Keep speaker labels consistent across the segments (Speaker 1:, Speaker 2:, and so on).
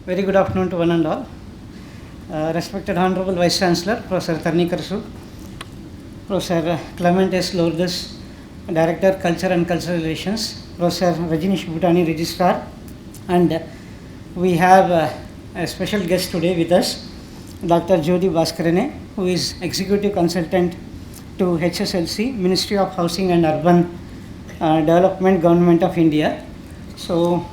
Speaker 1: Very good afternoon to one and all. Respected Honorable Vice Chancellor, Professor Tarnikarsu, Professor Clement S. Lourdes, Director, Culture and Cultural Relations, Professor Rajnish Bhutani, Registrar, and we have a special guest today with us, Dr. Djody Bascarane, who is Executive Consultant to HSLC, Ministry of Housing and Urban Development, Government of India. So,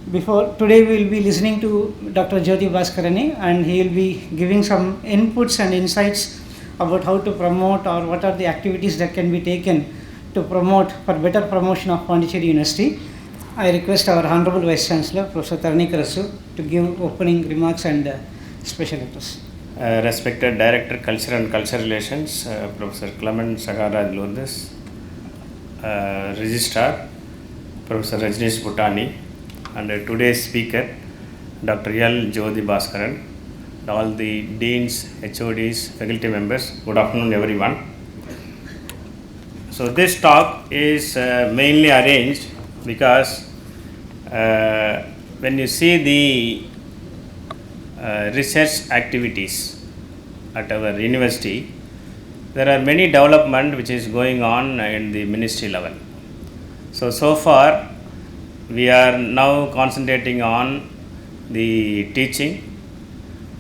Speaker 1: today we will be listening to Dr. Djody Bascarane, and he will be giving some inputs and insights about how to promote or what are the activities that can be taken to promote for better promotion of Pondicherry University. I request our Honorable Vice Chancellor, Professor Tarnikarsu, to give opening remarks and special address.
Speaker 2: Respected Director, Culture and Cultural Relations, Professor Clement Sagaraj Lourdes, Registrar, Professor Rajnish Bhutani, and today's speaker, Dr. Djody Bascarane, all the deans, HODs, faculty members. Good afternoon, everyone. So this talk is mainly arranged because when you see the research activities at our university, there are many development which is going on in the ministry level. So far, we are now concentrating on the teaching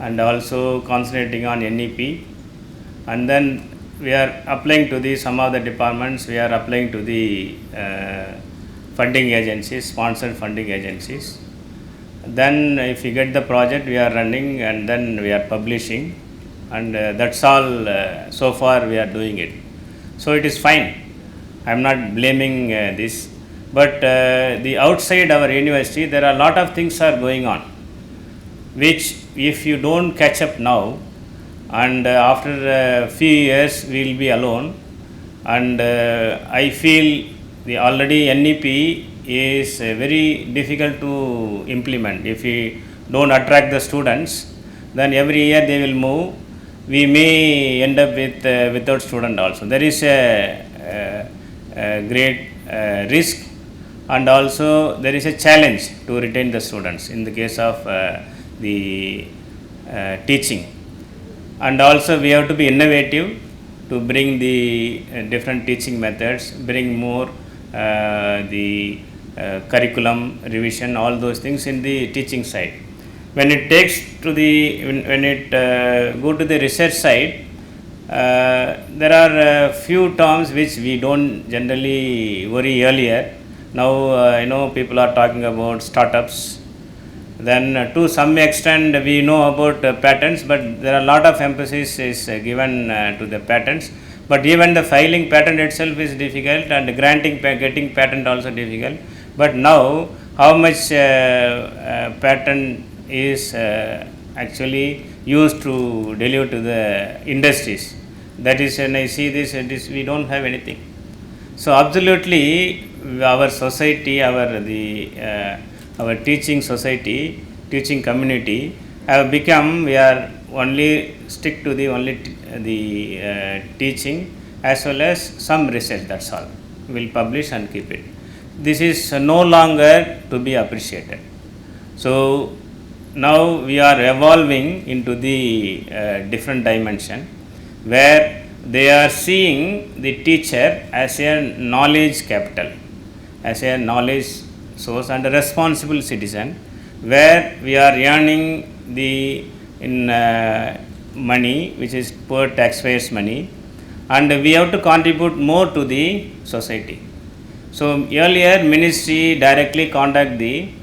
Speaker 2: and also concentrating on NEP, and then we are applying to some of the departments, we are applying to the funding agencies, sponsored funding agencies. Then if we get the project, we are running and then we are publishing, and that's all so far we are doing it. So it is fine. I am not blaming this. But the outside our university, there are a lot of things are going on, which if you don't catch up now, and after a few years we will be alone. And I feel the already NEP is very difficult to implement. If we don't attract the students, then every year they will move. We may end up with without student also. There is a great risk. And also there is a challenge to retain the students in the case of the teaching. And also we have to be innovative to bring the different teaching methods, bring more the curriculum revision, all those things in the teaching side. When it takes to the when it go to the research side, there are a few terms which we don't generally worry earlier. Now people are talking about startups. Then to some extent we know about patents, but there are a lot of emphasis is given to the patents. But even the filing patent itself is difficult, and getting patent also difficult. But now how much patent is actually used to deliver to the industries? That is, when I see this, we don't have anything. So absolutely, our society, our teaching society, teaching community have become, we are only stick to the teaching as well as some research. That's all. We will publish and keep it. This is no longer to be appreciated. So now we are evolving into the different dimension where they are seeing the teacher as a knowledge capital, as a knowledge source and a responsible citizen, where we are earning the money which is poor taxpayers' money, and we have to contribute more to the society. So earlier ministry directly contact the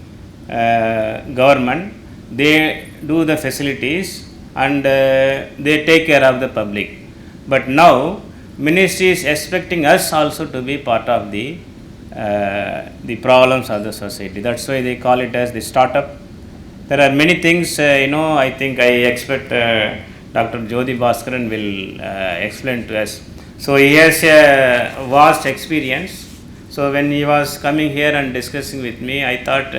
Speaker 2: government, they do the facilities and they take care of the public. But now ministry is expecting us also to be part of the problems of the society. That's why they call it as the startup. There are many things, I think I expect Dr. Djody Bascarane will explain to us. So he has a vast experience. So when he was coming here and discussing with me, I thought,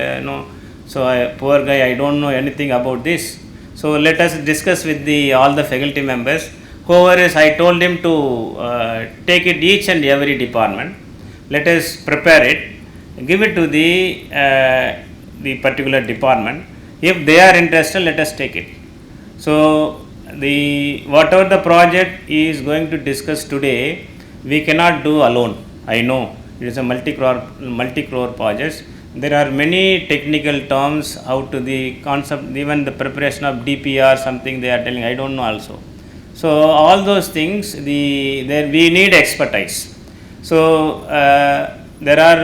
Speaker 2: poor guy, I don't know anything about this. So let us discuss with all the faculty members. Whoever is, I told him to take it each and every department. Let us prepare it, give it to the the particular department. If they are interested, let us take it. So the whatever the project is going to discuss today, we cannot do alone. I know it is a multi-crore project. There are many technical terms, how to the concept, even the preparation of DPR, something they are telling, I don't know also. So all those things, there we need expertise. So there are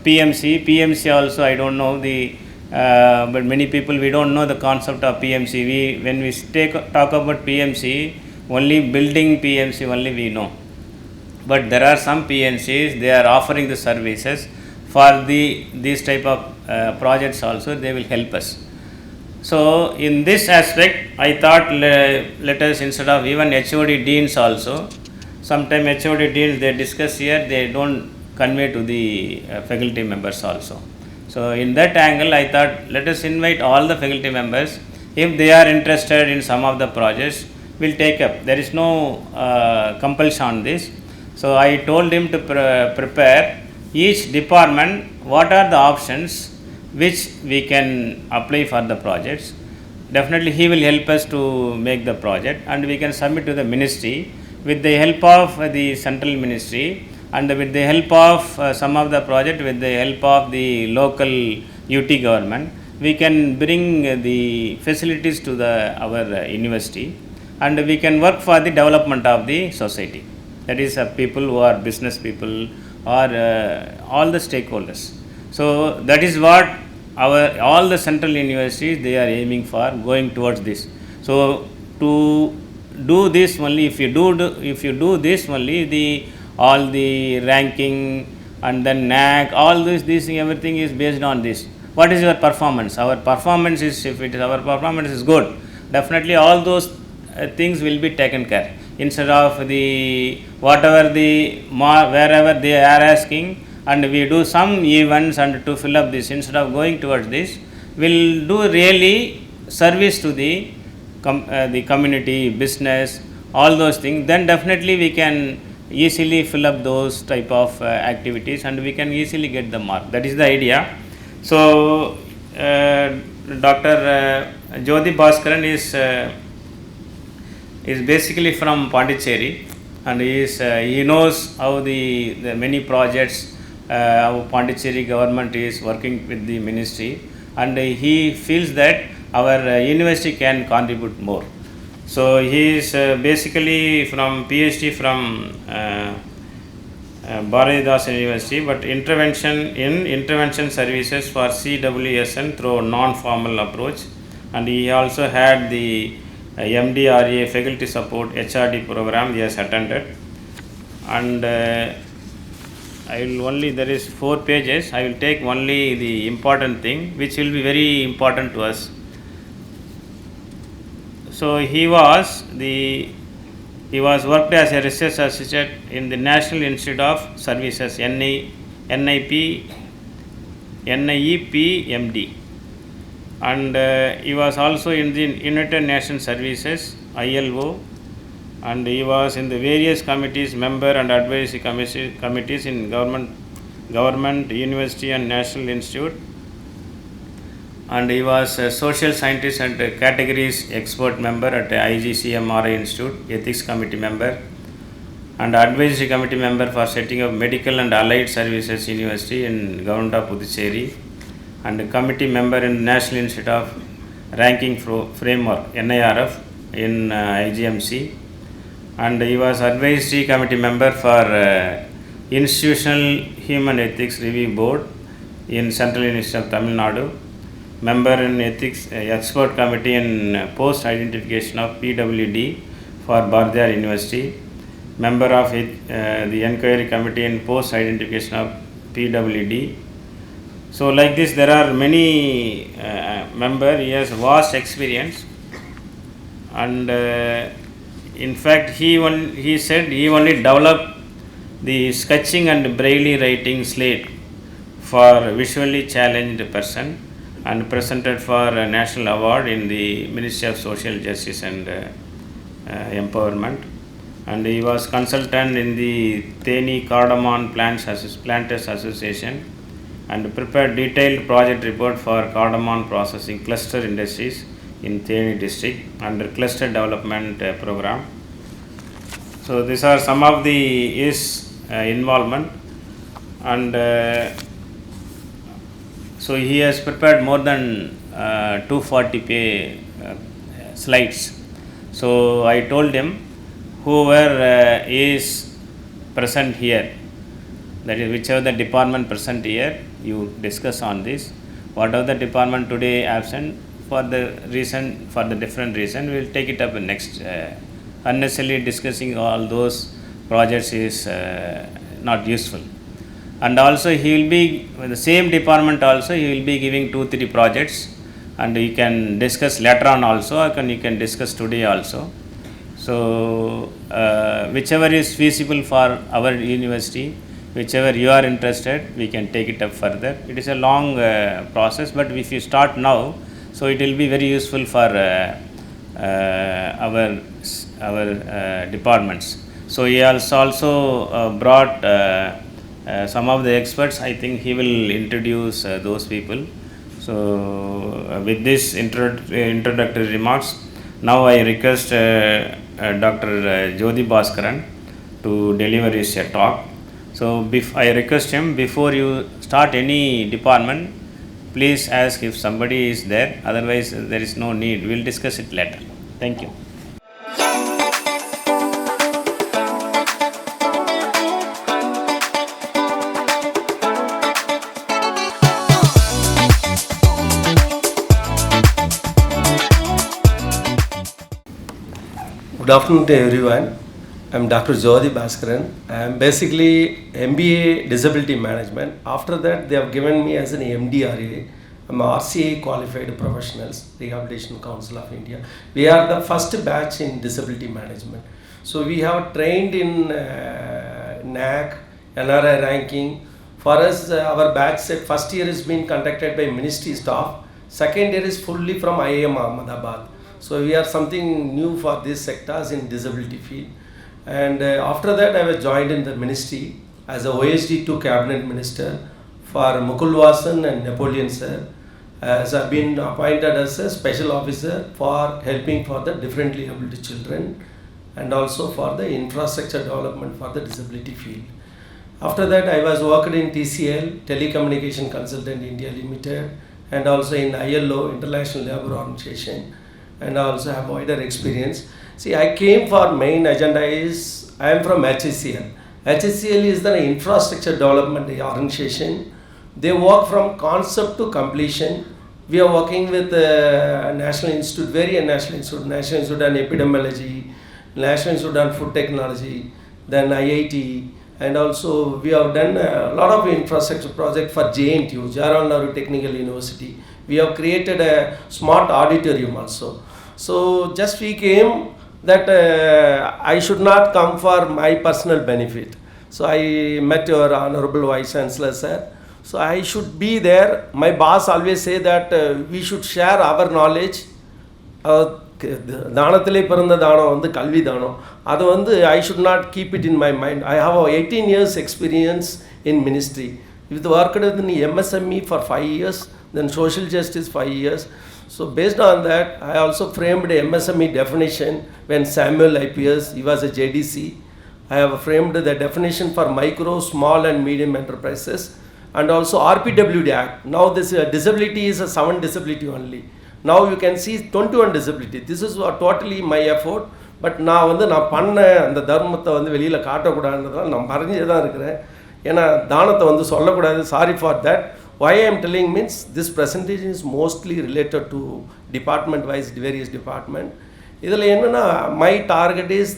Speaker 2: PMC also, I don't know but many people, we don't know the concept of PMC. When we talk about PMC, only building PMC only we know. But there are some PMCs, they are offering the services for these type of projects also, they will help us. So in this aspect, I thought let us, instead of even HOD deans also, sometimes HOD deans they discuss here, they don't convey to the faculty members also. So in that angle, I thought let us invite all the faculty members. If they are interested in some of the projects, we'll take up. There is no compulsion on this. So I told him to prepare each department, what are the options which we can apply for the projects. Definitely he will help us to make the project, and we can submit to the ministry with the help of the central ministry, and with the help of some of the project, with the help of the local UT government, we can bring the facilities to our university, and we can work for the development of the society. That is people who are business people or all the stakeholders. So that is what all the central universities, they are aiming for, going towards this. So to do this only, if you do this only, all the ranking and then NAC, all this everything is based on this. What is your performance? Our performance is, if our performance is good, definitely all those things will be taken care. Instead of wherever they are asking, and we do some events and to fill up this, instead of going towards this, we'll do really service to the community, business, all those things. Then definitely we can easily fill up those type of activities, and we can easily get the mark. That is the idea. So Dr. Djody Bascarane is basically from Pondicherry, and he knows how the many projects how Pondicherry government is working with the ministry, and he feels that our university can contribute more. So he is basically from PhD from Bharathidasan University, but intervention services for CWSN through non-formal approach, and he also had the MDRA faculty support HRD program he has attended. And there is 4 pages, I will take only the important thing which will be very important to us. So he was worked as a research assistant in the National Institute of Services, NIEP MD, and he was also in the United Nations Services, ILO, and he was in the various committees, member and advisory committees in government, university and national institute, and he was a social scientist and categories expert member at IGCMRI Institute, ethics committee member, and advisory committee member for setting up medical and allied services university in government of Puducherry, and committee member in National Institute of Ranking Framework, NIRF, in IGMC, and he was advisory committee member for Institutional Human Ethics Review Board in Central University of Tamil Nadu, member in Ethics Expert Committee in Post Identification of PWD for Bharathidasan University, member of the Enquiry Committee in Post Identification of PWD. So like this, there are many members. He has vast experience, and in fact he said he only developed the sketching and braille writing slate for visually challenged person, and presented for a national award in the Ministry of Social Justice and Empowerment. And he was consultant in the Theni Cardamom Planters Association, and prepare detailed project report for cardamom processing cluster industries in Theni district under cluster development program. So these are some of the his involvement, and so he has prepared more than 240 slides. So I told him, whoever is present here, that is whichever the department present here, you discuss on this. Whatever the department today absent, for the reason, for the different reason, we will take it up in next. Unnecessarily discussing all those projects is not useful. And also he will be, with the same department also, he will be giving 2-3 projects, and you can discuss later on also, or you can discuss today also. So whichever is feasible for our university, whichever you are interested, we can take it up further. It is a long process, but if you start now, so it will be very useful for our departments. So he has also brought some of the experts. I think he will introduce those people. So with this introductory remarks, now I request Dr. Djody Bascarane to deliver his talk. So I request him, before you start any department, please ask if somebody is there, otherwise there is no need. We will discuss it later. Thank you.
Speaker 3: Good afternoon to everyone. I am Dr. Djody Bascarane. I am basically MBA Disability Management. After that, they have given me as an MDRA. I am RCA Qualified Professionals, Rehabilitation Council of India. We are the first batch in disability management. So we have trained in NAC, NRI ranking. For us, our batch first year is being conducted by ministry staff. Second year is fully from IIM Ahmedabad. So we are something new for these sectors in disability field. And after that, I was joined in the ministry as a OSD 2 cabinet minister for Mukul Vasan and Napoleon sir. As I have been appointed as a special officer for helping for the differently able children and also for the infrastructure development for the disability field. After that, I was worked in TCL, Telecommunication Consultant India Limited, and also in ILO, International Labour Organization, and I also have wider experience. See, I came for main agenda is, I am from HSCL. HSCL is the infrastructure development organization. They work from concept to completion. We are working with National Institute, National Institute on Epidemiology, National Institute on Food Technology, then IIT, and also we have done a lot of infrastructure project for JNTU, Jawaharlal Nehru Technical University. We have created a smart auditorium also. So just we came that I should not come for my personal benefit. So I met your Honorable Vice Chancellor sir. So I should be there. My boss always say that we should share our knowledge. தானத்திலே பிறந்த தானம் வந்து கல்வி தானம். அது வந்து I should not keep it in my mind. I have 18 years experience in ministry. With worked in MSME for 5 years, then social justice 5 years. So based on that, I also framed a MSME definition when Samuel IPS, he was a JDC. I have framed the definition for micro, small and medium enterprises, and also RPWD Act. Now this disability is a 7 disability only. Now you can see 21 disability. This is totally my effort. But நான் வந்து நான் பண்ண அந்த தர்மத்தை வந்து வெளியில் காட்டக்கூடாதுன்றதான் நான் மறைஞ்சே தான் இருக்கிறேன். ஏன்னா தானத்தை வந்து சொல்லக்கூடாது. Sorry for that. Why I am telling means this presentation is mostly related to department wise, various department. இதில் என்னன்னா my target is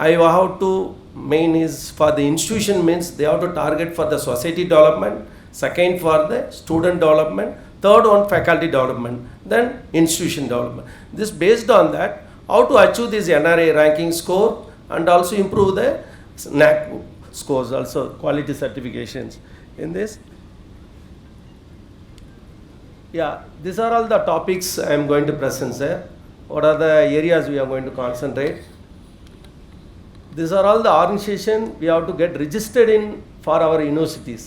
Speaker 3: I have to main is for the institution means they have to target for the society development, second for the student development, third one faculty development, then institution development. This based on that, how to achieve this NRA ranking score and also improve the NAC scores, also quality certifications in this. Yeah, these are all the topics I am going to present, sir. What are the areas we are going to concentrate? These are all the organization we have to get registered in for our universities.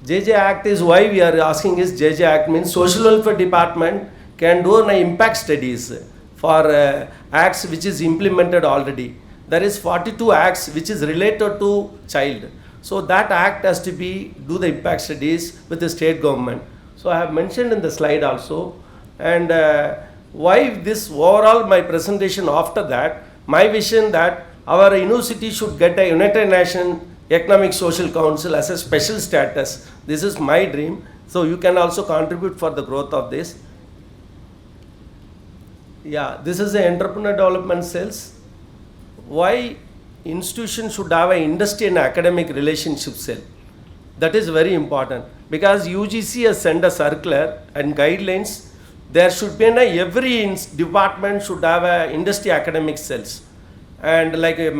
Speaker 3: JJ Act is why we are asking is JJ Act means Social Welfare Department can do an impact studies for acts which is implemented already. There is 42 acts which is related to child. So that act has to be do the impact studies with the state government. So I have mentioned in the slide also, and why this overall my presentation after that, my vision that our university should get a United Nations Economic Social Council as a special status. This is my dream. So you can also contribute for the growth of this. Yeah, this is the entrepreneur development cells. Why institution should have an industry and academic relationship cell? That is very important because UGC has sent a circular and guidelines. There should be every department should have a industry academic cells, and like a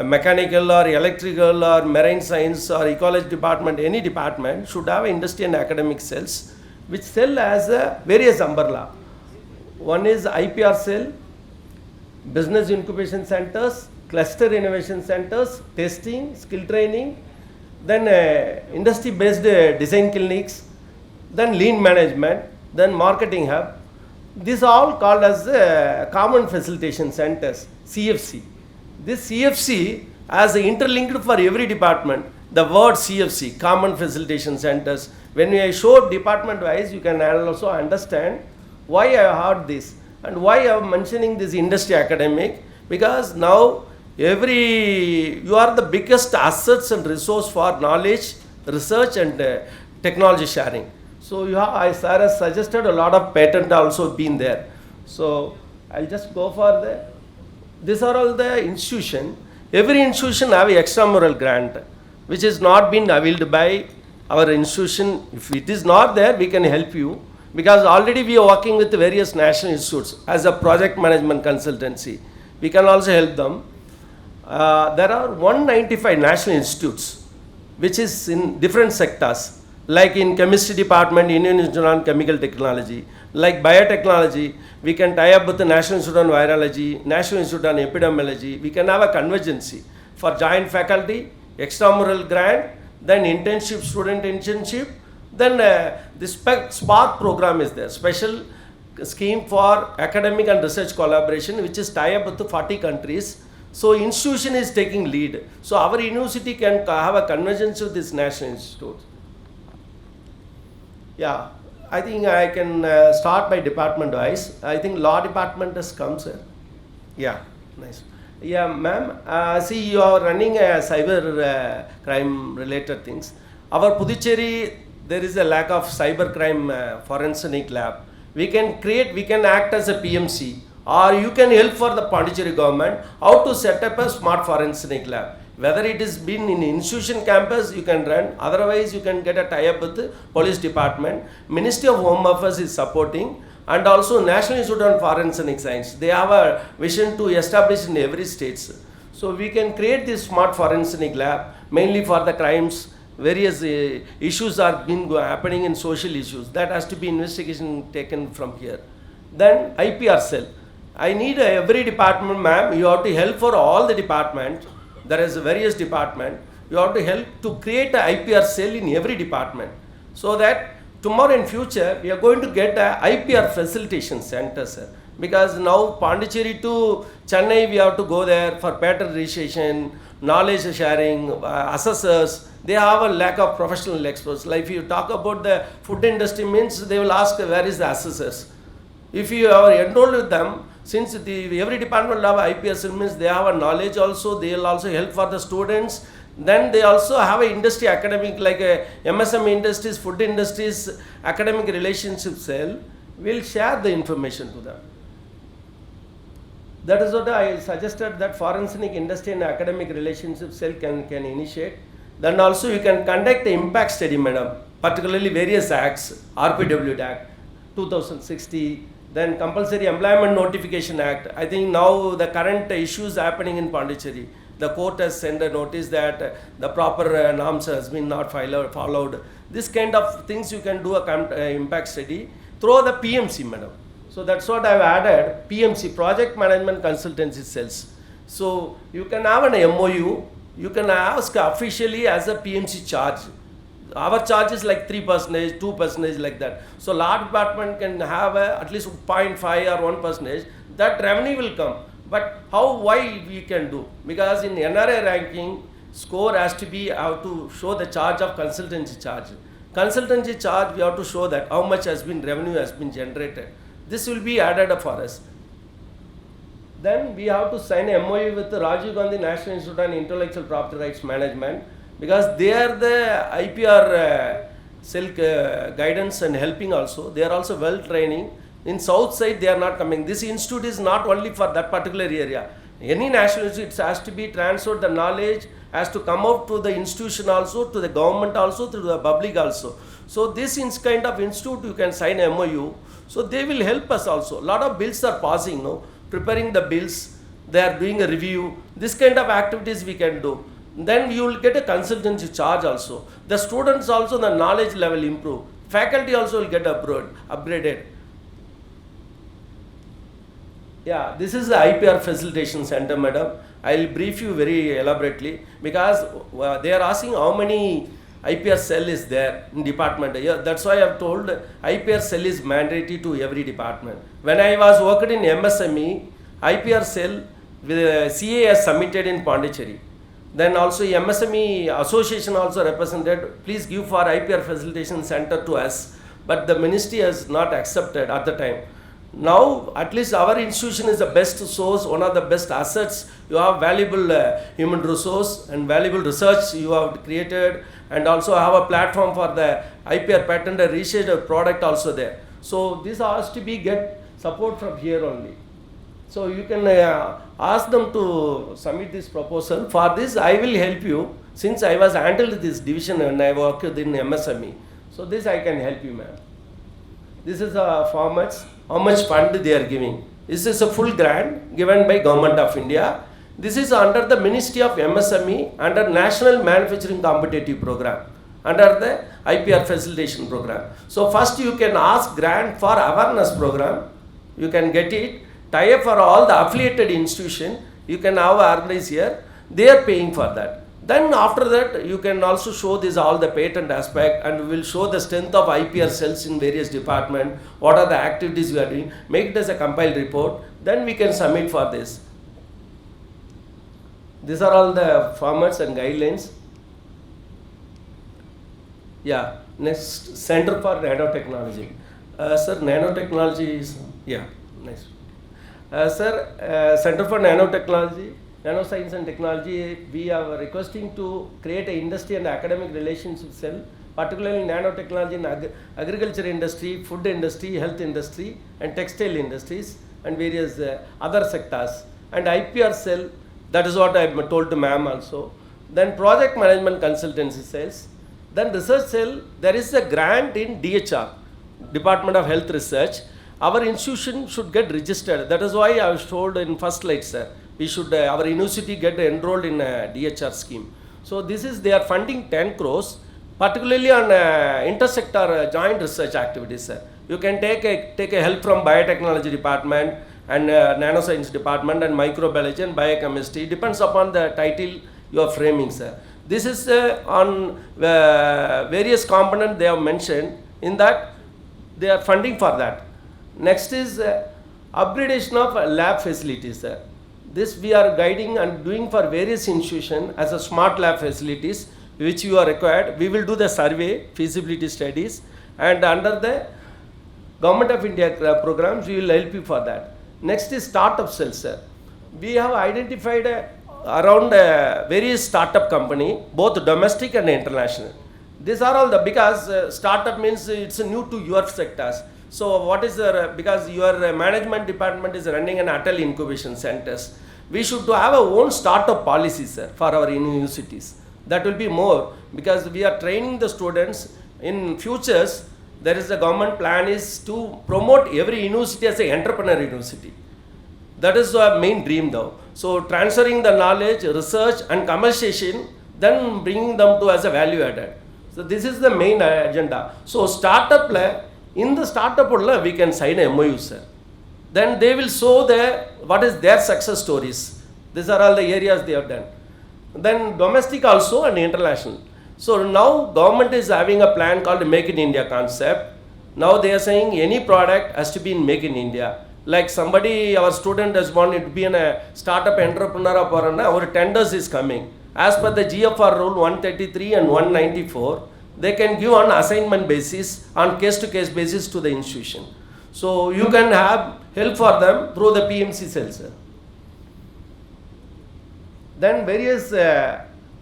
Speaker 3: mechanical or electrical or marine science or ecology department, any department should have industry and academic cells, which cell has various umbrella. One is IPR cell, business incubation centers, cluster innovation centers, testing, skill training, then industry based design clinics, then lean management, then marketing hub. These are all called as common facilitation centers, CFC. This CFC as interlinked for every department. The word CFC, common facilitation centers. When I show department wise, you can also understand why I heard this and why I am mentioning this industry academic, because now you are the biggest assets and resource for knowledge, research and technology sharing. So sir has suggested a lot of patent also been there. So I'll just go for these are all the institution. Every institution have a extramural grant, which is not been availed by our institution. If it is not there, we can help you, because already we are working with various national institutes as a project management consultancy. We can also help them. There are 195 national institutes, which is in different sectors, like in chemistry department, Indian Institute of Chemical Technology, like biotechnology, we can tie up with the National Institute of Virology, National Institute of Epidemiology. We can have a convergency for joint faculty, extramural grant, then internship, student internship, then this SPARK program is there, special scheme for academic and research collaboration, which is tie up with the 40 countries. So institution is taking lead. So our university can have a convergence with this national institute. Yeah, I think I can start by department wise. I think law department has come, sir. Yeah, nice. Yeah, ma'am. See, you are running a cyber crime related things. Our Pondicherry, there is a lack of cyber crime forensic lab. We can act as a PMC, or you can help for the Pondicherry government how to set up a smart forensic lab. Whether it is been in institution campus, you can run. Otherwise, you can get a tie-up with the police department. Ministry of Home Affairs is supporting, and also National Institute of Forensic Science. They have a vision to establish in every state. So we can create this smart forensic lab mainly for the crimes. Various issues are been happening in social issues. That has to be investigation taken from here. Then IPR cell. I need every department, ma'am. You have to help for all the department. There is various department. You have to help to create a IPR cell in every department, so that tomorrow in future we are going to get a IPR facilitation center, sir. Because now Pondicherry to Chennai we have to go there for patent registration, knowledge sharing, assessors. They have a lack of professional experts. Like if you talk about the food industry means they will ask where is the assessors. If you are enrolled with them, since every department will have IPS means they have a knowledge also, they will also help for the students. Then they also have an industry academic like a MSM industries, food industries, academic relationship cell will share the information to them. That is what I suggested, that forensic industry and academic relationship cell can initiate. Then also you can conduct the impact study, madam, particularly various acts, RPW Act, 2060, then Compulsory Employment Notification Act. I think now the current issues happening in Pondicherry, the court has sent a notice that the proper norms has been not followed. This kind of things you can do a impact study through the PMC, madam. So that's what I've added, PMC, Project Management Consultancy Cells. So you can have an MOU, you can ask officially as a PMC charge. our charge is like 3%, 2% like that. So law department can have at least 0.5 or 1%. That revenue will come. But why we can do? Because in NRA ranking, score has to be, have to show the charge of consultancy charge. Consultancy charge, we have to show that how much revenue has been generated. This will be added for us. Then we have to sign a MOU with the Rajiv Gandhi National Institute on Intellectual Property Rights Management, because they are the IPR cell guidance and helping also. They are also well training. In south side they are not coming. This institute is not only for that particular area. Any national institute has to be transferred, the knowledge has to come out to the institution also, to the government also, to the public also. So this is kind of institute you can sign MOU. So they will help us also. A lot of bills are passing, no? Preparing the bills, they are doing a review. This kind of activities we can do. Then you will get a consultancy charge also. The students also, the knowledge level improve. Faculty also will get upgraded. Yeah, this is the IPR facilitation center, madam. I will brief you very elaborately, because they are asking how many IPR cell is there in department. Yeah, that's why I have told IPR cell is mandatory to every department. When I was working in MSME, IPR cell with CA has submitted in Pondicherry. Then also MSME association also represented, please give for IPR facilitation center to us. But the ministry has not accepted at the time. Now, at least our institution is the best source, one of the best assets. You have valuable human resource and valuable research you have created, and also have a platform for the IPR patent and research product also there. So this has to be get support from here only. So you can ask them to submit this proposal. For this, I will help you, since I was handled this division when I worked in MSME. So this I can help you, ma'am. This is a formats, how much fund they are giving. This is a full grant given by Government of India. This is under the Ministry of MSME, under National Manufacturing Competitive Program, under the IPR facilitation program. So first you can ask grant for awareness program. You can get it. Tie up for all the affiliated institution. You can have organize here. They are paying for that. Then after that, you can also show this all the patent aspect, and we will show the strength of IPR cells in various departments, what are the activities we are doing, make it as a compiled report, then we can submit for this. These are all the formats and guidelines. Yeah, next, Center for Nanotechnology. Sir, nanotechnology is, yeah, nice. Sir, Center for Nanotechnology, Nanoscience and Technology, we are requesting to create an industry and academic relationship cell, particularly nanotechnology in agriculture industry, food industry, health industry, and textile industries, and various other sectors. And IPR cell, that is what I told to ma'am also. Then project management consultancy cells. Then research cell, there is a grant in DHR, Department of Health Research. Our institution should get registered. That is why I was told in first slide, sir. We should, our university get enrolled in a DHR scheme. So this is, they are funding 10 crores, particularly on intersector joint research activities, sir. You can take a help from biotechnology department and nanoscience department and microbiology and biochemistry. It depends upon the title you are framing, sir. This is on various components they have mentioned. In that, they are funding for that. Next is upgradation of lab facilities, sir. This we are guiding and doing for various institutions as a smart lab facilities which you are required. We will do the survey, feasibility studies, and under the Government of India programs, we will help you for that. Next is startup cells, sir. We have identified around various startup company, both domestic and international. These are all the, because startup means it's new to your sectors. So what is the, because your management department is running an Atal incubation centers, we should have our own startup policies, sir, for our universities. That will be more, because we are training the students in futures. There is a government plan is to promote every university as an entrepreneur university. That is our main dream though. So transferring the knowledge, research and commercialization, then bringing them to as a value added. So this is the main agenda. So startup, in the startup we can sign a MOU, sir. Then they will show what is their success stories. These are all the areas they have done. Then domestic also and international. So now government is having a plan called Make in India concept. Now they are saying any product has to be in Make in India. Like somebody, our student has wanted to be a startup entrepreneur, our tenders is coming. As per the GFR rule 133 and 194, they can give on assignment basis, on case-to-case basis to the institution. So you can have help for them through the PMC cell, sir. Then various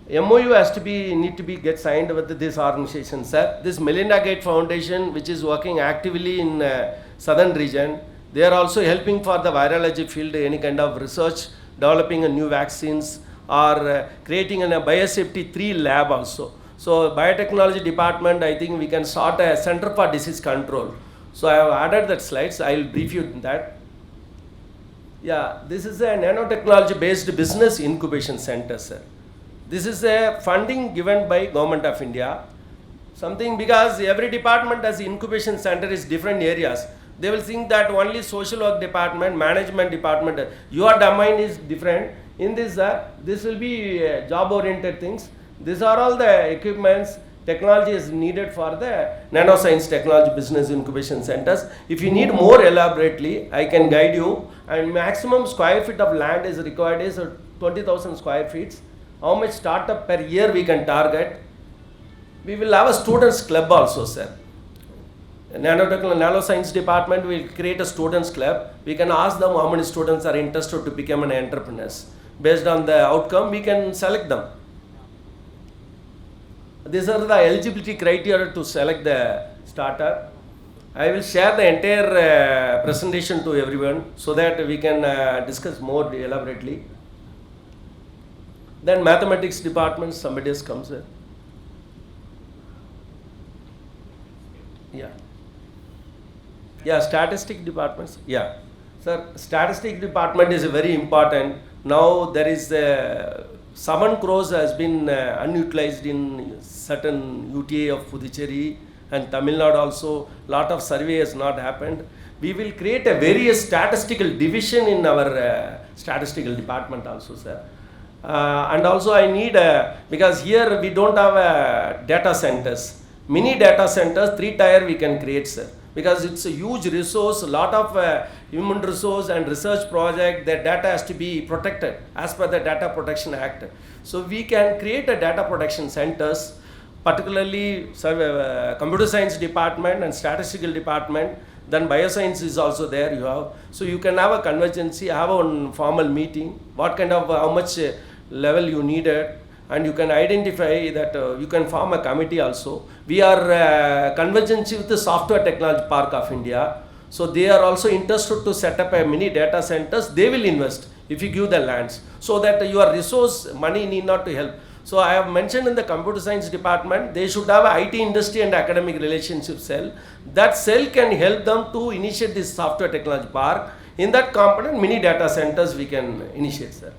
Speaker 3: MOU has to be need to be get signed with this organization, sir. This Melinda Gates Foundation, which is working actively in southern region, they are also helping for the virology field, any kind of research, developing a new vaccines, or creating a biosafety 3 lab also. So biotechnology department, I think we can start a center for disease control. So I have added that slides. I will brief you that. Yeah, this is a nanotechnology based business incubation center, sir. This is a funding given by Government of India. Something because every department has incubation center is different areas. They will think that only social work department, management department, your domain is different. In this, this will be job oriented things. These are all the equipments, technology is needed for the nanoscience technology business incubation centers. If you need more elaborately, I can guide you. And maximum square feet of land is required is 20,000 square feet. How much startup per year we can target? We will have a students club also, sir. Nanoscience department will create a students club. We can ask them how many students are interested to become an entrepreneurs. Based on the outcome, we can select them. These are the eligibility criteria to select the startup. I will share the entire presentation to everyone so that we can discuss more elaborately. Then mathematics department, somebody else comes in. Yeah, statistic departments. Yeah, sir, statistic department is very important. Now there is 7 crores has been unutilized in certain UTA of Pondicherry and Tamil Nadu also. Lot of survey has not happened. We will create a various statistical division in our statistical department also, sir. And also I need because here we don't have data centers. Mini data centers, 3 tier we can create, sir. Because it's a huge resource, a lot of human resource and research project, the data has to be protected as per the Data Protection Act. So we can create a data protection centers, particularly computer science department and statistical department. Then bioscience is also there you have. So you can have a convergency, have a formal meeting, what kind of, how much level you needed. And you can identify that you can form a committee also. We are convergency with the Software Technology Park of India. So they are also interested to set up a mini data centers. They will invest if you give the lands. So that your resource money need not to help. So I have mentioned in the computer science department, they should have a IT industry and academic relationship cell. That cell can help them to initiate this Software Technology Park. In that component, mini data centers we can initiate, sir.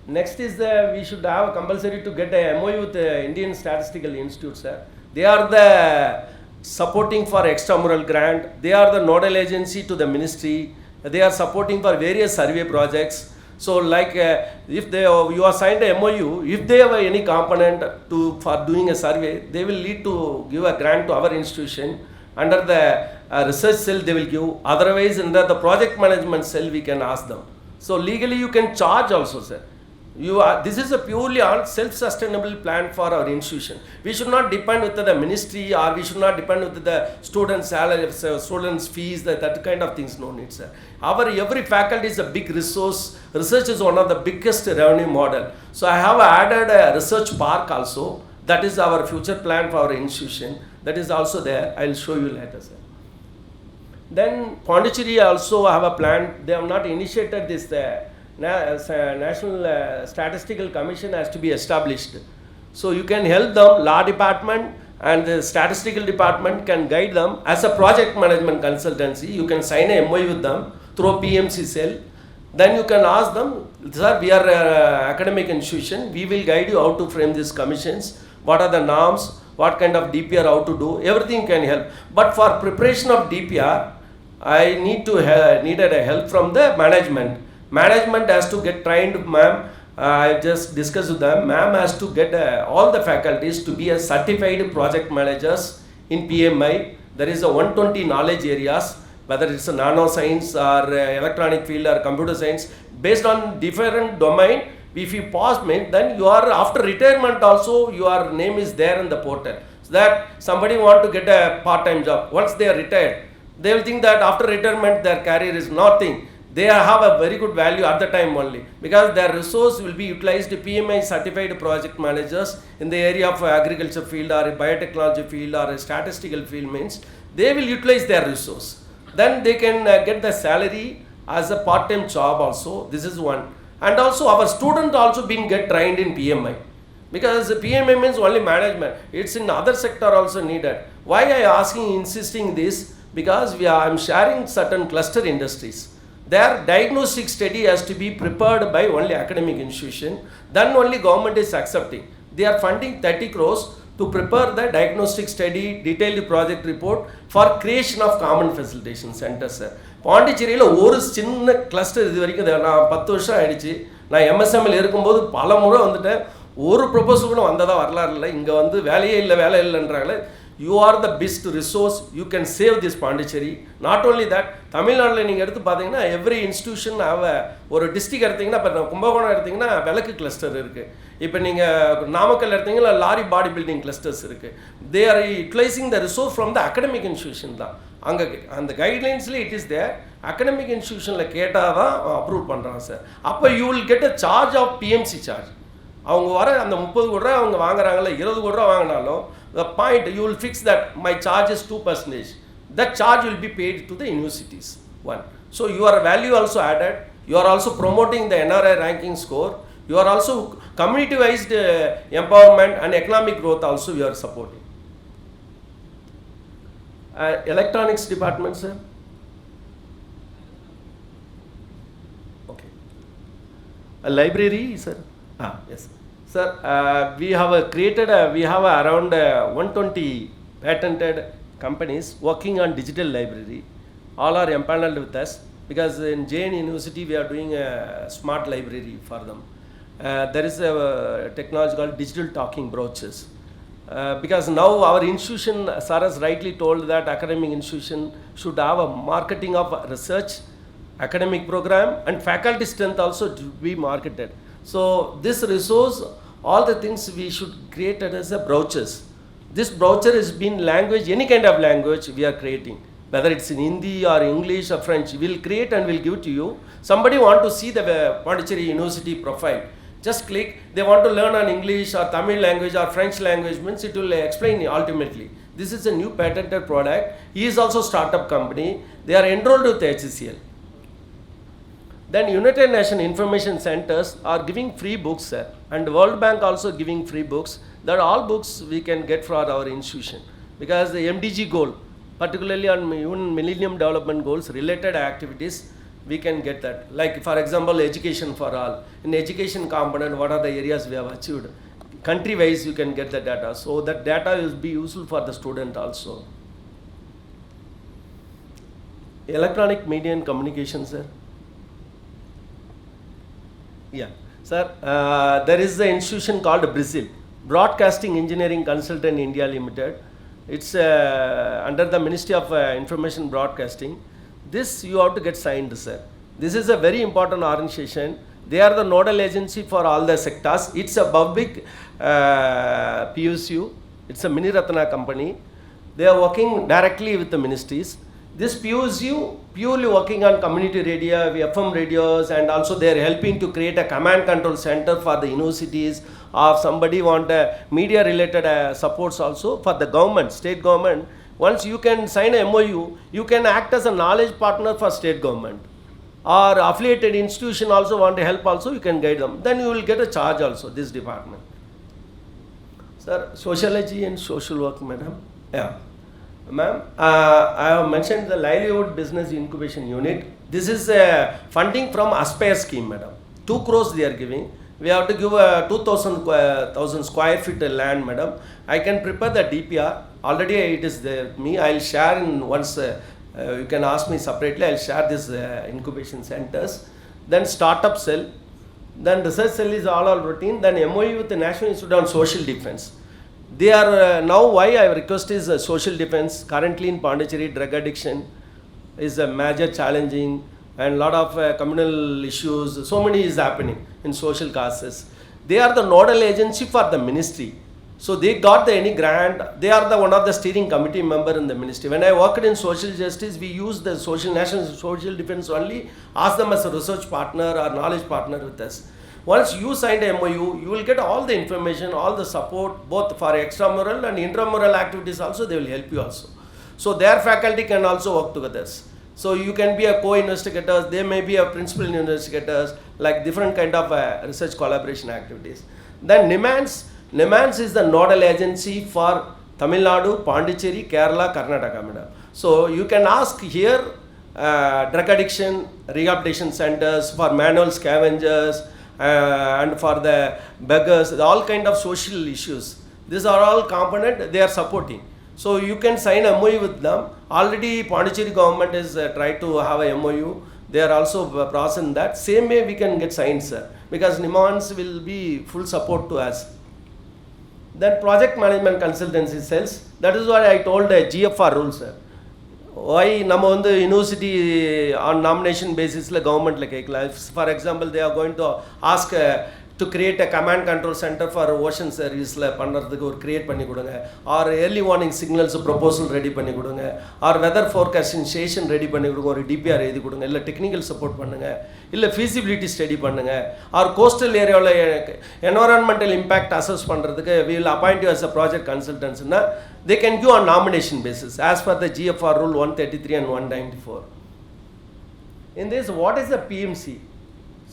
Speaker 3: Next is we should have compulsory to get a MOU with the Indian Statistical Institute, sir. They are the supporting for extramural grant. They are the nodal agency to the ministry. They are supporting for various survey projects. So like if you are signed a MOU, if they have any component for doing a survey, they will need to give a grant to our institution. Under the research cell they will give. Otherwise under the project management cell we can ask them. So legally you can charge also, sir. This is a purely self-sustainable plan for our institution. We should not depend with the ministry, or we should not depend with the students' salary, students' fees, that kind of things. No need, sir. Every faculty is a big resource. Research is one of the biggest revenue model. So I have added a research park also. That is our future plan for our institution. That is also there. I will show you later, sir. Then Pondicherry also have a plan. They have not initiated this. National Statistical Commission has to be established. So you can help them, law department and the statistical department can guide them as a project management consultancy. You can sign a MOU with them through PMC cell. Then you can ask them, sir, we are an academic institution, we will guide you how to frame these commissions, what are the norms, what kind of DPR, how to do, everything can help. But for preparation of DPR, I needed a help from the management. Management has to get trained, ma'am. I just discussed with them. Ma'am has to get all the faculties to be a certified project managers in PMI. There is a 120 knowledge areas, whether it's a nanoscience or electronic field or computer science, based on different domain. If you pass me, then you are after retirement also your name is there in the portal. So that somebody want to get a part-time job. Once they are retired, they will think that after retirement their career is nothing. They have a very good value at the time only, because their resource will be utilized. PMI certified project managers in the area of agriculture field or biotechnology field or statistical field means they will utilize their resource. Then they can get the salary as a part-time job also. This is one. And also our student also been get trained in PMI, because PMI means only management. It's in other sector also needed. Why I asking, insisting this? Because I'm sharing certain cluster industries. Their diagnostic study has to be prepared by only academic institution. Then only government is accepting. They are funding 30 crores to prepare the diagnostic study, detailed project report for creation of common facilitation centers, sir. பாண்டிச்சேரியில் ஒரு சின்ன cluster இது வரைக்கும் நான் 10 வருஷம் ஆயிடுச்சு. நான் எம்எஸ்எம்மில் இருக்கும்போது பல முறை வந்துட்டேன். ஒரு ப்ரொபோசல் கூட வந்ததா வரலாறு இல்லை. இங்கே வந்து வேலையே இல்லை வேலை இல்லைன்றாங்களே. You are the best resource. You can save this Pondicherry. Not only that, தமிழ்நாட்டில் நீங்கள் எடுத்து பார்த்தீங்கன்னா எவ்ரி இன்ஸ்டியூஷன் ஒரு டிஸ்ட்ரிக்ட் எடுத்தீங்கன்னா, இப்போ கும்பகோணம் எடுத்தீங்கன்னா விளக்கு கிளஸ்டர் இருக்குது. இப்போ நீங்கள் நாமக்கல் எடுத்தீங்கன்னா லாரி பாடி பில்டிங் கிளஸ்டர்ஸ் இருக்குது. They are utilizing the resource from the academic institution தான். அங்கே அந்த கைட்லைன்ஸில் இட் இஸ் தேர். அகடமிக் இன்ஸ்டியூஷனில் கேட்டால் தான் அப்ரூவ் பண்ணுறாங்க சார். அப்போ you will get a charge of PMC charge. அவங்க வர அந்த 30 கோடி ரூபா அவங்க வாங்குறாங்களே, 20 கோடி ரூபா வாங்கினாலும் the point you will fix that my charge is 2%. That charge will be paid to the universities. One. So your value also added. You are also promoting the NRI ranking score. You are also community-wise empowerment and economic growth also you are supporting. Electronics department, sir. Okay. A library, sir. Yes. Sir, we have around 120 patented companies working on digital library. All are empaneled with us, because in JN University we are doing a smart library for them. There is a technology called digital talking brochures. Because now our institution, sir has rightly told that academic institution should have a marketing of research, academic program and faculty strength also to be marketed. So this resource, all the things we should create it as a brochures. This brochure is been language, any kind of language we are creating, whether it's in Hindi or English or French, we'll create and we'll give to you. Somebody want to see the Pondicherry University profile, just click. They want to learn on English or Tamil language or French language, means it will explain ultimately. This is a new patented product. He is also startup company. They are enrolled with HCL. Then United Nations Information Centers are giving free books, sir, and World Bank also giving free books. That all books we can get for our institution, because the MDG goal, particularly on Millennium Development Goals related activities, we can get that. Like for example, education for all. In education component, what are the areas we have achieved? Country wise you can get the data, so that data will be useful for the student also. Electronic media and communication, sir. Yeah, sir, there is an institution called Brazil, Broadcasting Engineering Consultant India Limited. It's under the Ministry of Information Broadcasting. This you have to get signed, sir. This is a very important organization. They are the nodal agency for all the sectors. It's a public PSU. It's a Mini Ratna company. They are working directly with the ministries. This PSU purely working on community radio, FM radios, and also they are helping to create a command control center for the universities, or somebody want media related supports also for the government, state government. Once you can sign a MOU, you can act as a knowledge partner for state government, or affiliated institution also want to help also, you can guide them. Then you will get a charge also, this department. Sir, sociology and social work, madam. Yeah. Ma'am, I have mentioned the livelihood business incubation unit. This is funding from Aspire scheme, madam. 2 crores they are giving. We have to give 2,000 square feet land, madam. I can prepare the DPR. Already it is there with me. I'll share in once. You can ask me separately. I'll share this incubation centers. Then startup cell. Then research cell is all routine. Then MOU with the National Institute on Social Defense. They are now, why I request is social defense. Currently in Pondicherry, drug addiction is a major challenging, and lot of communal issues, so many is happening in social causes. They are the nodal agency for the ministry. So they got any grant, they are the one of the steering committee member in the ministry. When I worked in social justice, we used the national social defense only, ask them as a research partner or knowledge partner with us. Once you signed a MOU, you will get all the information, all the support, both for extramural and intramural activities also, they will help you also. So their faculty can also work together. So you can be a co-investigators, they may be a principal investigators, like different kind of research collaboration activities. Then NIMANS is the nodal agency for Tamil Nadu, Pondicherry, Kerala, Karnataka, madam. So you can ask here drug addiction rehabilitation centers, for manual scavengers, and for the beggars, all kind of social issues. These are all component they are supporting. So you can sign a MOU with them. Already Pondicherry government is tried to have a MOU. They are also processing that. Same way we can get signed, sir, because NIMANS will be full support to us. Then project management consultancy cells. That is what I told the GFR rule, sir. Why நம்ம university on nomination basis la government la கேட்கலாம். For example, they are going to ask to create a command control center for ocean service la பண்றதுக்கு ஒரு create பண்ணி கொடுங்க, or early warning signals proposal ready பண்ணி கொடுங்க, or weather forecasting station ready பண்ணி கொடுங்க, ஒரு DPR எழுதி கொடுங்க, இல்ல technical support பண்ணுங்க, இல்ல feasibility study பண்ணுங்க, or coastal area la environmental impact assess பண்றதுக்கு we will appoint you as a project consultants na, they can give on nomination basis as per the GFR rule 133 and 194. In this, what is the PMC?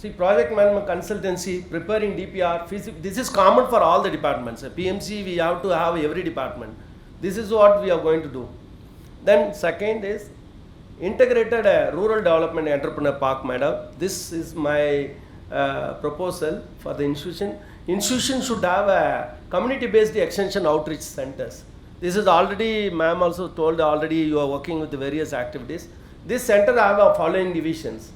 Speaker 3: See, project management consultancy, preparing DPR, this is common for all the departments. PMC, we have to have every department. This is what we are going to do. Then second is integrated rural development entrepreneur park, madam. This is my proposal for the institution. Institution should have a community-based extension outreach centers. This is already, ma'am also told already, you are working with the various activities. This center have a following divisions.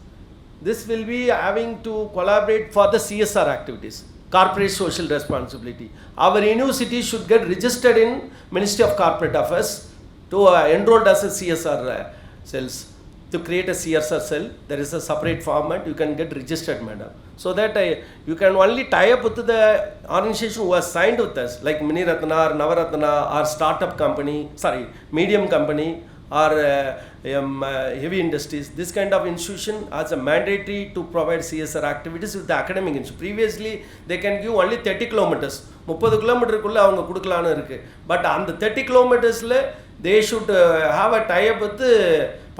Speaker 3: This will be having to collaborate for the CSR activities, corporate social responsibility. Our university should get registered in Ministry of Corporate Affairs to enrolled as a CSR cells. To create a CSR cell, there is a separate format, you can get registered, madam. So that you can only tie up with the organization who has signed with us, like Mini Ratna or Navaratna or startup company, medium company, or heavy industries. This kind of institution has a mandatory to provide CSR activities with the academic institution. Previously, they can give only 30 kilometers. 30 kilometers avanga kudukalaanu irukku. But on the 30 kilometers they should have a tie up with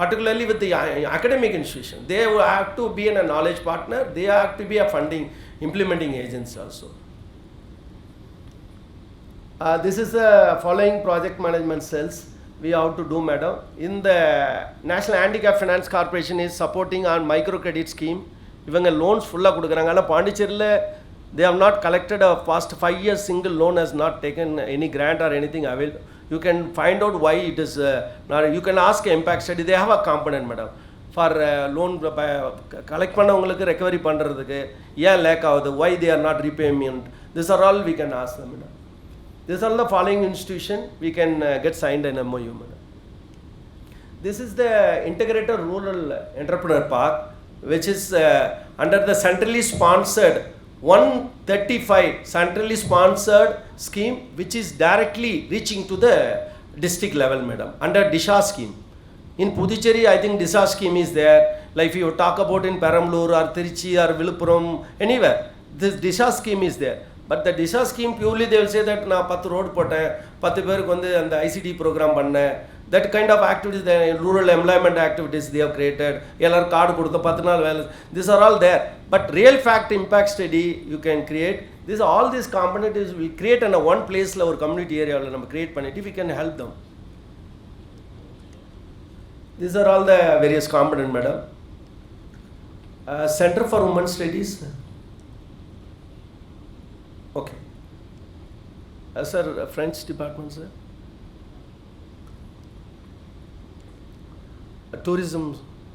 Speaker 3: particularly with the academic institution. They have to be a knowledge partner. They have to be a funding implementing agents also. This is the following project management cells we have to do, madam. In the National Handicap Finance Corporation is supporting on microcredit scheme. Ivanga loans fulla kudukranga. Ana Pondicherryla they have not collected a past 5 years single loan has not taken any grant or anything available. You can find out why it is not. You can ask impact study. They have a component, madam, for loan collect பண்ணவங்களுக்கு recovery பண்றதுக்கு ஏன் லேக் ஆகுது, why they are not repayment. These are all we can ask them, madam. These are the following institution we can get signed an MOU, madam. This is the integrated rural entrepreneur park, which is under the centrally sponsored 135 centrally sponsored scheme, which is directly reaching to the district level, madam, under Disha scheme. In Puducherry, I think Disha scheme is there. Like if you talk about in Perambalur or Trichy or Viluppuram, anywhere, this Disha scheme is there. But the Disha scheme, purely they will say that na 10 road potten, 10 பேருக்கு வந்து அந்த ICT program பண்ணேன். That kind of activities, the rural employment activities they have created. எல்லாரும் card கொடுத்த 10 நாள் வேலை. These are all there. But real fact impact study you can create. All these components we create in a one place la or community area la நம்ம create பண்ணிட்டு we can help them. These are all the various components, madam. Center for Women Studies. Okay. Sir, French department, sir. Tourism,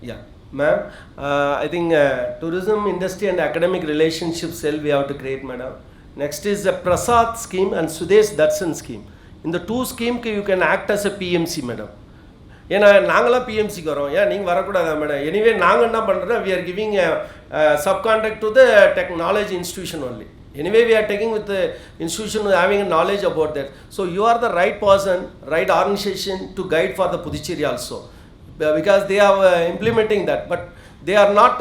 Speaker 3: yeah. Ma'am, I think tourism industry and academic relationship cell we have to create, madam. Next is the Prasad scheme and Sudesh Darshan scheme. In the two scheme, you can act as a PMC, madam. ஏன்னா நாங்களாம் பிஎம்சிக்கு வரோம், ஏன் நீங்கள் வரக்கூடாதா madam? Anyway நாங்கள் என்ன பண்ணுறோம், we are giving a subcontract to the knowledge institution only. Anyway, we are taking with the institution having a knowledge about that. So you are the right person, right organization to guide for the Pondicherry also, because they are implementing that, but they are not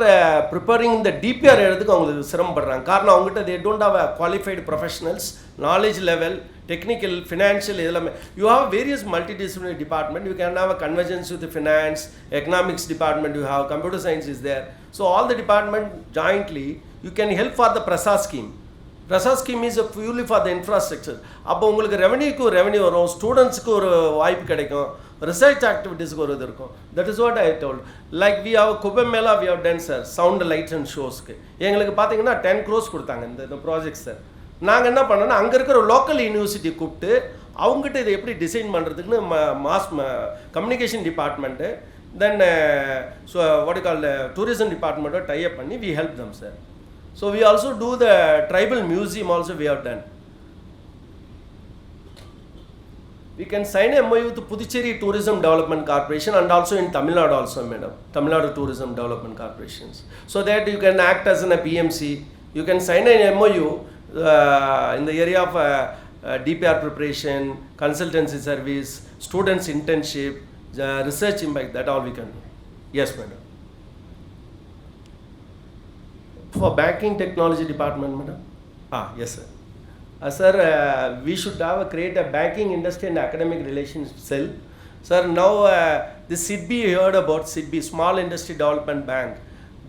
Speaker 3: preparing the DPR எடுத்துக்கு அவங்களுக்கு சிரமப்படுறாங்க. காரணம் அவங்ககிட்ட they don't have a qualified professionals, knowledge level, technical, financial எல்லாமே. You have various multidisciplinary department. You can have a convergence with the finance, economics department, you have computer science is there. So all the department jointly, you can help for the Prasad scheme. Prasad scheme is purely for the infrastructure. அப்போ உங்களுக்கு ரெவன்யூக்கு revenue வரும், ஸ்டூடெண்ட்ஸுக்கு ஒரு வாய்ப்பு கிடைக்கும், research ஆக்டிவிட்டீஸ்க்கு ஒரு இது இருக்கும். That is what I told. Like we have குபமேலா we have done sir, sound lights and ஷோஸ்க்கு எங்களுக்கு பார்த்தீங்கன்னா 10 crores கொடுத்தாங்க இந்த ப்ராஜெக்ட் சார். நாங்கள் என்ன பண்ணோன்னா அங்கே இருக்கிற லோக்கல் யூனிவர்சிட்டி கூப்பிட்டு அவங்ககிட்ட இதை எப்படி டிசைன் பண்ணுறதுக்குன்னு mass communication department then what you call tourism டிபார்ட்மெண்ட்டோ டைப் பண்ணி we help them sir. So we also do the tribal museum also we have done. We can sign a MOU with Pondicherry Tourism Development Corporation and also in Tamil Nadu also, madam. Tamil Nadu Tourism Development Corporations. So that you can act as a PMC. You can sign an MOU in the area of DPR preparation, consultancy service, students internship, research impact, that all we can do. Yes, madam. For banking technology department, madam? Yes, sir. Sir, we should have create a banking industry and academic relations cell. Sir, now the SIDBI, you heard about SIDBI, Small Industry Development Bank.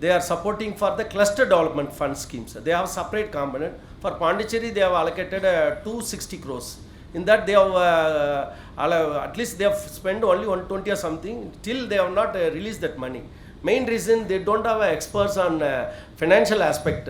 Speaker 3: They are supporting for the cluster development fund schemes. They have a separate component. For Pondicherry, they have allocated 260 crores. In that, they have at least they have spent only 120 or something. Till they have not released that money. Main reason they don't have experts on financial aspect,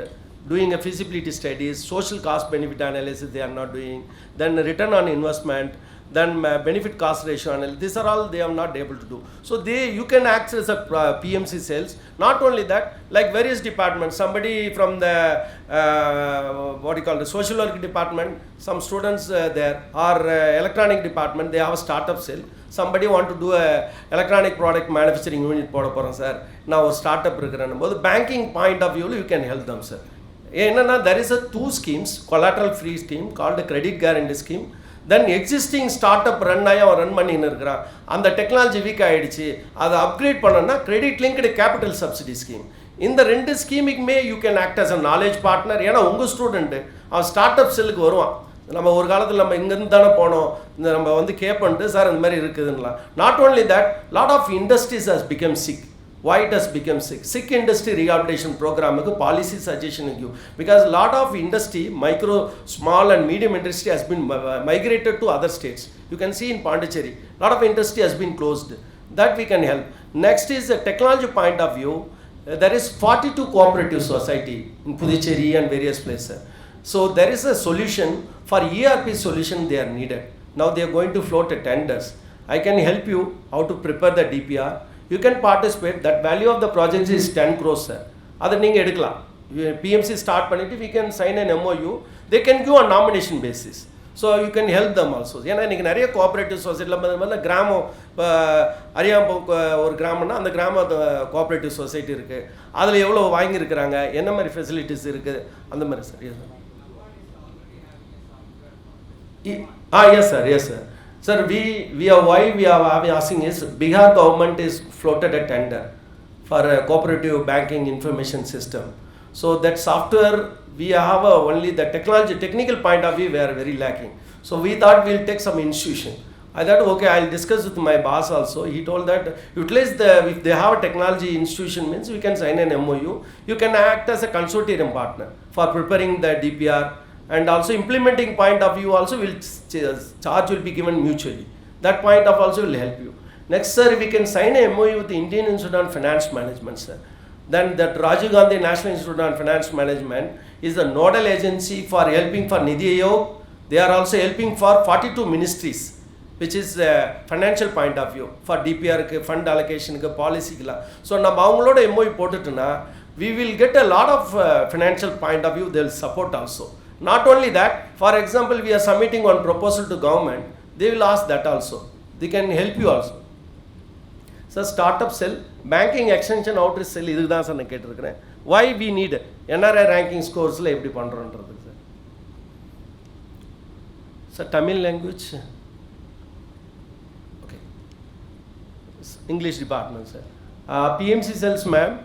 Speaker 3: doing a feasibility studies, social cost benefit analysis they are not doing, then return on investment, then benefit cost ratio analysis. These are all they are not able to do. So you can access a PMC cells. Not only that, like various departments, somebody from the what you call the social work department, some students there, or electronic department, they have a startup cell. Somebody want to do a electronic product manufacturing unit போட போகிறோம் sir, நான் ஒரு start up இருக்கிறேன் போது banking point of வியூவில் you can help them sir. என்னன்னா there is a 2 schemes, collateral free scheme called a credit guarantee scheme. Then existing start up run ஆகி அவன் ரன் பண்ணின்னு இருக்கிறான், அந்த டெக்னாலஜி வீக் ஆகிடுச்சு, அதை அப்கிரேட் பண்ணோன்னா credit linked capital subsidy scheme. இந்த 2 ஸ்கீமுக்குமே you can act as a knowledge partner. ஏன்னா உங்கள் ஸ்டூடெண்ட்டு அவன் ஸ்டார்ட் அப் செல்லுக்கு வருவான். நம்ம ஒரு காலத்தில் நம்ம இங்கேருந்து தானே போனோம், இந்த நம்ம வந்து கேட்பன்ட்டு சார் இந்த மாதிரி இருக்குதுன்னலாம். Not only that, lot of industries has become sick. Why it has become sick? Sick industry rehabilitation program policy suggestion give, because lot of industry, micro, small and medium industry has been migrated to other states. You can see in Pondicherry, lot of industry has been closed. That we can help. Next is the technology point of view. There is 42 cooperative society in Pondicherry and various places. So there is a solution for ERP solution they are needed. Now they are going to float a tenders. I can help you how to prepare the DPR. You can participate. That value of the project is 10 crores sir. அதை நீங்கள் எடுக்கலாம். PMC start பண்ணிவிட்டு we can sign an MOU. They can give on nomination basis. So you can help them also. ஏன்னா இன்றைக்கி நிறைய cooperative சொசைட்டியில் முதல்ல கிராமம், இப்போ அரியாம்பம் ஒரு கிராமம்னா அந்த கிராம கோஆப்ரேட்டிவ் சொசைட்டி இருக்குது, அதில் எவ்வளோ வாங்கியிருக்கிறாங்க, என்ன மாதிரி ஃபெசிலிட்டிஸ் இருக்குது, அந்த மாதிரி sir. Yes sir, yes sir. Sir, why we are asking is Bihar government is floated a tender for a cooperative banking information system. So that software we have only the technical point of view we are very lacking. So we thought we'll take some institution. I thought okay, I'll discuss with my boss also. He told that utilize if they have a technology institution means we can sign an MOU. You can act as a consortium partner for preparing the DPR. And also implementing point of view also will charge will be given mutually. That point of also will help you. Next sir, we can sign a MOU with the Indian Institute on Finance Management sir. Then that Rajiv Gandhi National Institute on Finance Management is the nodal agency for helping for Nidhi Aayog. They are also helping for 42 ministries which is financial point of view for DPR, fund allocation, policy. So, we will get a lot of financial point of view, they will support also. Not only that, for example, we are submitting one proposal to government, they will ask that also. They can help you also. So, startup cell, banking extension outreach cell, why we need NRI ranking scores? So, Tamil language, okay, English department, sir. PMC cells, ma'am,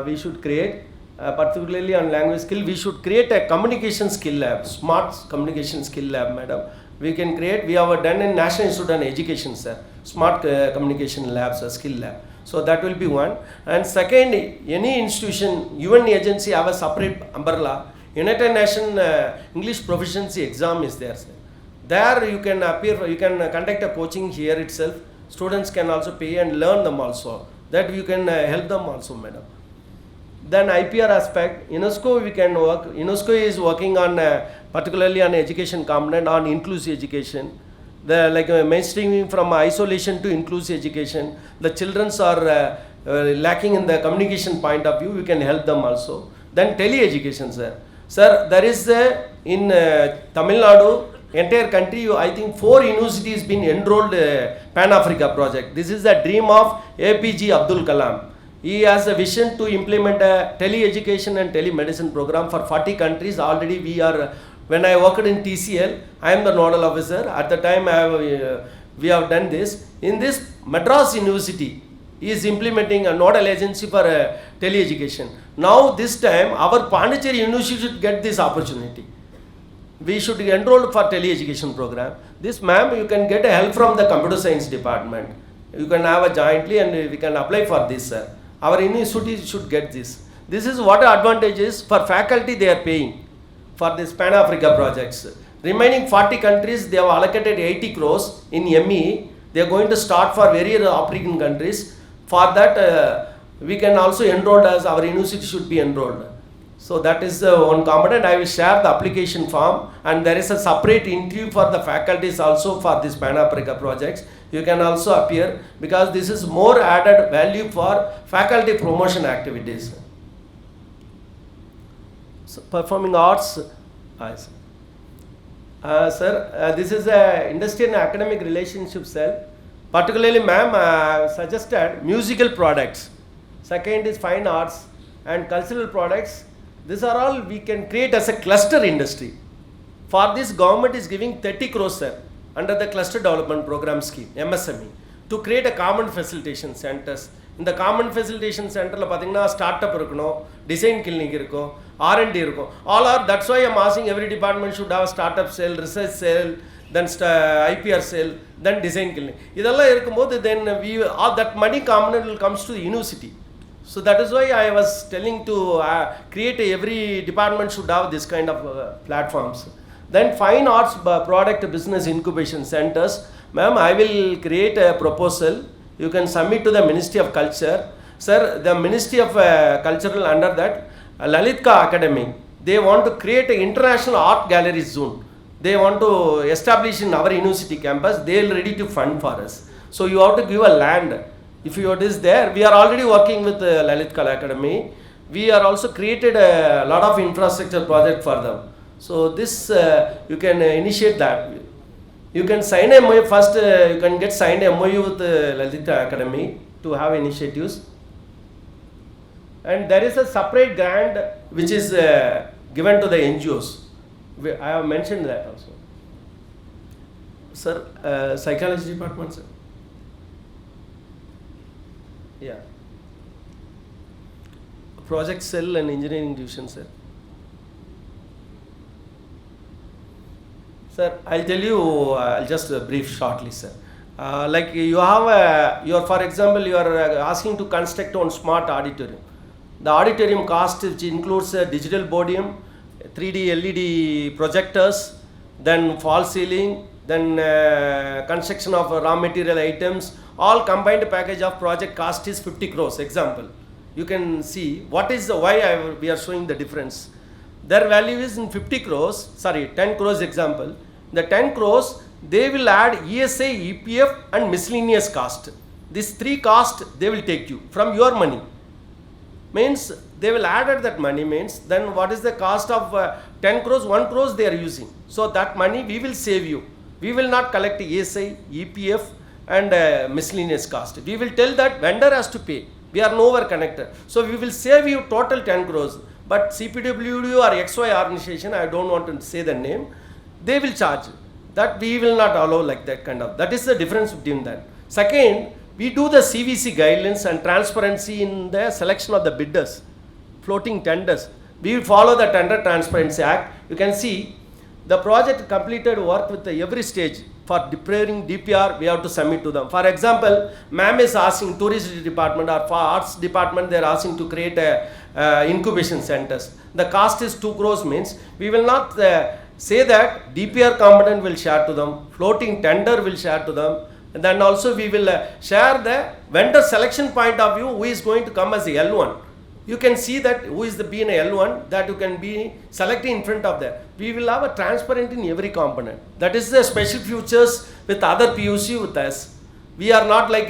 Speaker 3: we should create, particularly on language skill, we should create a communication skill lab, smart communication skill lab, madam. We can create, we have done in National Institute of Education, sir, smart communication labs, skill lab. So that will be one. And second, any institution, UN agency have a separate umbrella. United Nations English proficiency exam is there, sir. There you can appear, you can conduct a coaching here itself. Students can also pay and learn them also. That you can help them also, madam. Then IPR aspect, UNESCO we can work. UNESCO is working on particularly on education component, on inclusive education. The mainstreaming from isolation to inclusive education. The children are lacking in the communication point of view. We can help them also. Then tele-education, sir. Sir, there is in Tamil Nadu, entire country, I think 4 universities been enrolled Pan-Africa project. This is the dream of APG Abdul Kalam. He has a vision to implement a tele-education and telemedicine program for 40 countries. Already we are, when I worked in TCL, I am the nodal officer. At the time we have done this. In this Madras University, he is implementing a nodal agency for tele-education. Now this time our Pondicherry University should get this opportunity. We should enroll for tele-education program. This, ma'am, you can get a help from the computer science department. You can have a jointly and we can apply for this, sir. Our university should get this. This is what advantage is for faculty they are paying for this Pan-Africa projects. Remaining 40 countries, they have allocated 80 crores in ME. They are going to start for various African countries. For that, we can also enroll as our university should be enrolled. So that is one component. I will share the application form, and there is a separate interview for the faculties also for this Pan-Africa projects. You can also appear because this is more added value for faculty promotion activities. So performing arts, sir, this is a industry and academic relationship cell. Particularly, ma'am, suggested musical products. Second is fine arts and cultural products. These are all we can create as a cluster industry. For this, government is giving 30 crores, sir, under the cluster development program scheme, MSME, to create a common facilitation centers. In the common facilitation center, startup, design clinic, R&D, all are. That's why I'm asking every department should have a startup cell, research cell, then IPR cell, then design clinic. Then we all that money component will comes to the university. So that is why I was telling to create every department should have this kind of platforms. Then fine arts product business incubation centers. Ma'am, I will create a proposal. You can submit to the Ministry of Culture. Sir, the Ministry of Cultural under that, Lalitka Academy, they want to create an international art gallery zone. They want to establish in our university campus. They are ready to fund for us. So you have to give a land. If you is there, we are already working with Lalit Kala Academy. We are also created a lot of infrastructure project for them. So this you can initiate that. You can sign a MOU first. You can get signed a MOU with Lalit Academy to have initiatives. And there is a separate grant which is given to the NGOs. I have mentioned that also. Sir, psychology department, sir. Yeah. Project cell and engineering division, sir. Sir, I'll tell you, I'll just brief shortly, sir. Like you have for example, you are asking to construct one smart auditorium. The auditorium cost, which includes a digital podium, 3D LED projectors, then false ceiling, then construction of raw material items, all combined package of project cost is 50 crores, example. You can see what is the why we are showing the difference. Their value is in 50 crores, sorry, 10 crores example. The 10 crores, they will add ESI, EPF and miscellaneous cost. These 3 costs they will take you from your money. Means they will add at that money, means then what is the cost of 10 crores, 1 crores they are using. So that money we will save you. We will not collect ESI, EPF and miscellaneous cost. We will tell that vendor has to pay. We are nowhere connected. So we will save you total 10 crores. But CPWD or XY organization, I don't want to say the name, they will charge. That we will not allow like that kind of. That is the difference between that. Second, we do the CVC guidelines and transparency in the selection of the bidders, floating tenders. We follow the Tender Transparency Act. You can see the project completed work with every stage. For preparing DPR, we have to submit to them. For example, ma'am is asking tourism department or for arts department, they are asking to create a incubation centers. The cost is 2 crores means we will not say that DPR component will share to them, floating tender will share to them, and then also we will share the vendor selection point of view, who is going to come as a L1. You can see that who is the being a L1, that you can be selecting in front of that. We will have a transparent in every component. That is the special features with other PUC with us. We are not like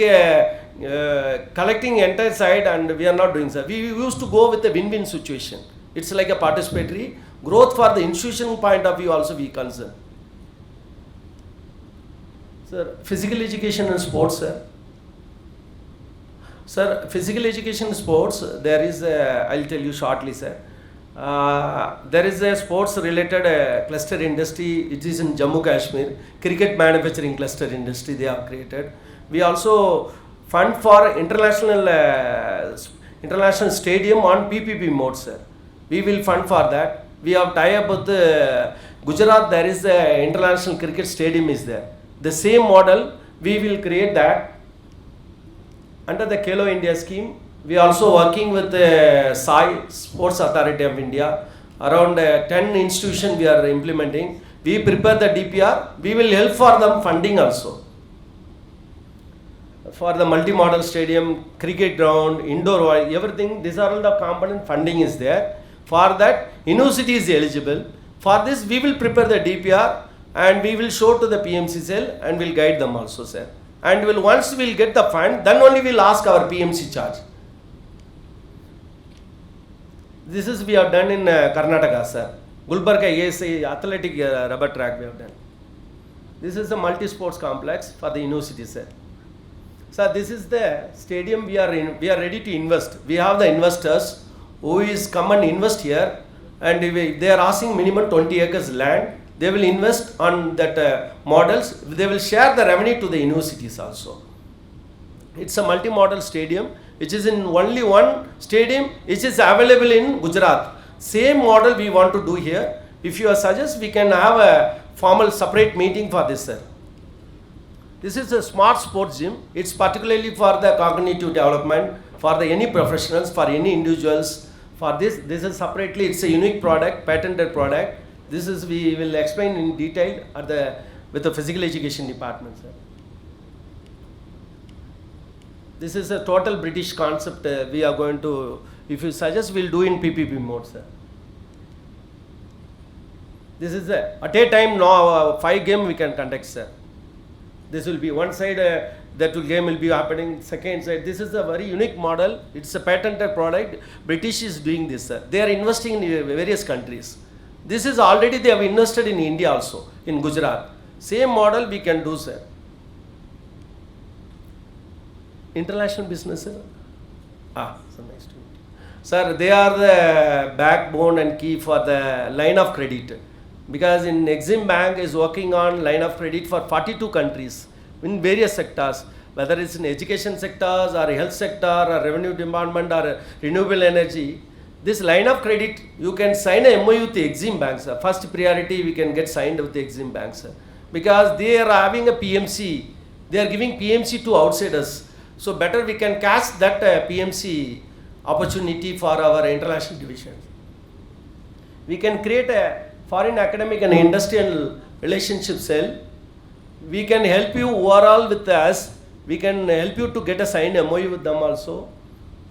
Speaker 3: collecting entire side and we are not doing so. We used to go with a win-win situation. It's like a participatory growth for the institution point of view also we concern. Sir, physical education and sports, sir. Sir, physical education sports, there is I'll tell you shortly, sir. There is a sports related cluster industry. It is in Jammu Kashmir. Cricket manufacturing cluster industry they have created. We also fund for international stadium on PPP mode, sir. We will fund for that. We have tie-up with Gujarat. There is a international cricket stadium is there. The same model we will create that. Under the Khelo India scheme, we are also working with the SAI, Sports Authority of India. Around 10 institutions we are implementing. We prepare the DPR. We will help for them funding also. For the multi-model stadium, cricket ground, indoor, everything, these are all the component funding is there. For that, university is eligible. For this, we will prepare the DPR and we will show to the PMC cell and will guide them also, sir. And once we will get the fund, then only we will ask our PMC charge. This is we have done in Karnataka, sir. Gulbarga ASI athletic rubber track we have done. This is the multi-sports complex for the university, sir. So this is the stadium we are in. We are ready to invest. We have the investors who is come and invest here, and they are asking minimum 20 acres land. They will invest on that models. They will share the revenue to the universities also. It's a multi-model stadium, which is in only one stadium, which is available in Gujarat. Same model we want to do here. If you suggest, we can have a formal separate meeting for this, sir. This is a smart sports gym. It's particularly for the cognitive development, for the any professionals, for any individuals. For this is separately, it's a unique product, patented product. This is, we will explain in detail with the physical education department, sir. This is a total British concept we are going to, if you suggest, we'll do in PPP mode, sir. This is at a time now 5 games we can conduct, sir. This will be one side, that game will be happening, second side. This is a very unique model. It's a patented product. British is doing this, sir. They are investing in various countries. This is already they have invested in India also, in Gujarat. Same model we can do, sir. International business, sir. So nice to meet you. Sir, they are the backbone and key for the line of credit. Because in Exim Bank is working on line of credit for 42 countries in various sectors, whether it's in education sectors or health sector or revenue department or renewable energy. This line of credit, you can sign a MOU with the Exim Bank, sir. First priority we can get signed with the Exim Bank, sir. Because they are having a PMC, they are giving PMC to outsiders. So better we can catch that PMC opportunity for our international division. We can create a foreign academic and industrial relationship cell. We can help you overall with us. We can help you to get a signed MOU with them also.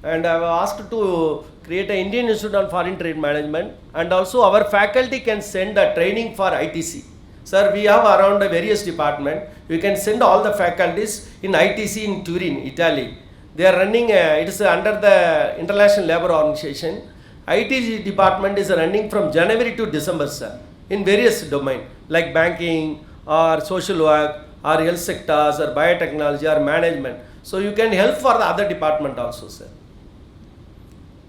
Speaker 3: And I have asked to create an Indian Institute of Foreign Trade Management, and also our faculty can send a training for ITC. Sir, we have around various departments. We can send all the faculties in ITC in Turin, Italy. They are running, it is under the International Labour Organization. ITC department is running from January to December, sir, in various domains like banking or social work or health sectors or biotechnology or management. So you can help for the other department also, sir.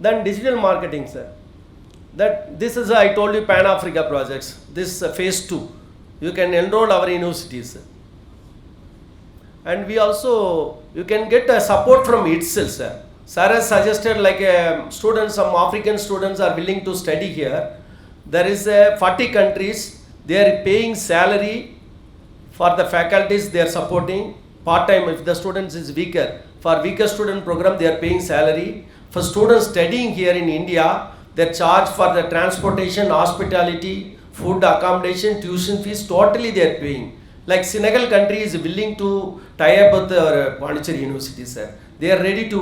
Speaker 3: Then digital marketing, sir. This is, I told you, Pan-Africa projects. This phase 2. You can enroll our universities, sir. And we also, you can get support from itself, sir. Sir has suggested like students, some African students are willing to study here. There is 40 countries, they are paying salary for the faculties they are supporting, part-time if the students is weaker. For weaker student program, they are paying salary. For students studying here in India, they charge for the transportation, hospitality, food, accommodation, tuition fees, totally they are paying. Like Senegal country is willing to tie up with the Pondicherry University, sir. They are ready to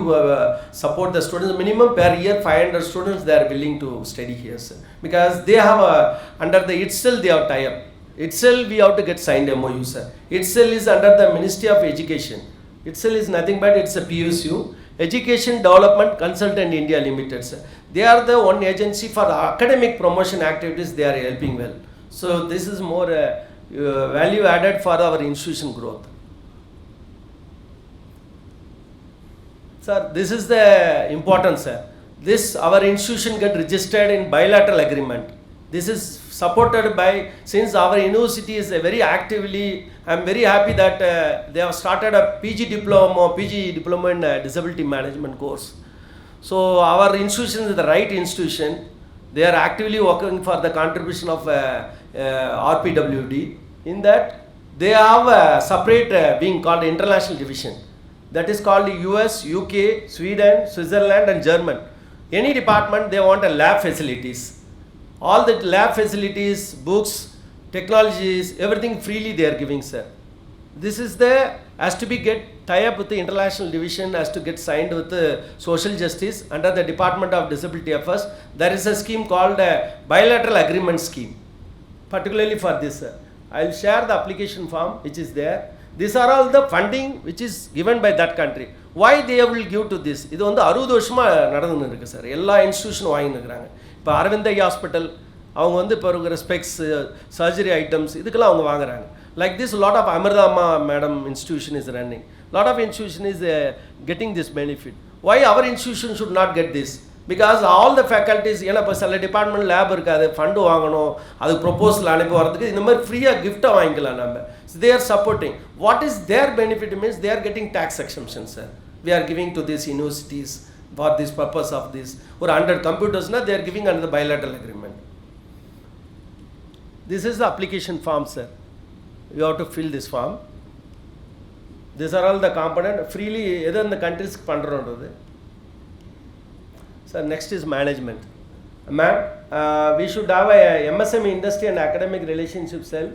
Speaker 3: support the students. Minimum per year 500 students they are willing to study here, sir. Because they have under the itself they have tie up. Itself we have to get signed MOU, sir. Itself is under the Ministry of Education. Itself is nothing but it's a PSU, Education Development Consultant India Limited, sir. They are the one agency for the academic promotion activities. They are helping well. So this is more value added for our institution growth. Sir, this is the important, sir. This our institution get registered in bilateral agreement. This is supported by, since our university is very actively, I am very happy that they have started a PG diploma in disability management course. So our institution is the right institution. They are actively working for the contribution of RPWD. In that, they have a separate wing called International Division. That is called US, UK, Sweden, Switzerland and German. Any department, they want a lab facilities. All the lab facilities, books, technologies, everything freely they are giving, sir. This is has to be tie up with the International Division, has to get signed with the Social Justice under the Department of Disability Affairs. There is a scheme called a Bilateral Agreement Scheme, particularly for this, sir. I will share the application form which is there. These are all the funding which is given by that country. Why they will give to this? இது வந்து 60 வருஷமா நடந்துன்னு இருக்கு sir. எல்லா இன்ஸ்டிடியூஷனும் வாங்கின்னு இருக்காங்க. இப்போ அரவிந்த் ஐ hospital அவங்க வந்து இப்போ இருக்கிற ஸ்பெக்ஸ், சர்ஜரி ஐட்டம்ஸ் இதுக்கெல்லாம் அவங்க வாங்குறாங்க. Like this, a lot of Amardama Madam institution is running. Lot of institution is getting this benefit. Why our institution should not get this? Because all the faculties, ஏன்னா இப்போ சில department lab இருக்காது, fund வாங்கணும், அதுக்கு proposal அனுப்பி வரதுக்கு இந்த மாதிரி ஃப்ரீயாக கிஃப்டாக வாங்கிக்கலாம் நம்ம. They are supporting. What is their benefit means they are getting tax exemptions, sir. We are giving to these universities for this purpose of this. Or 100 computers, they are giving under the bilateral agreement. This is the application form, sir. You have to fill this form. These are all the components. Freely, either in the countries, so next is management. Ma'am, we should have a MSME industry and academic relationship cell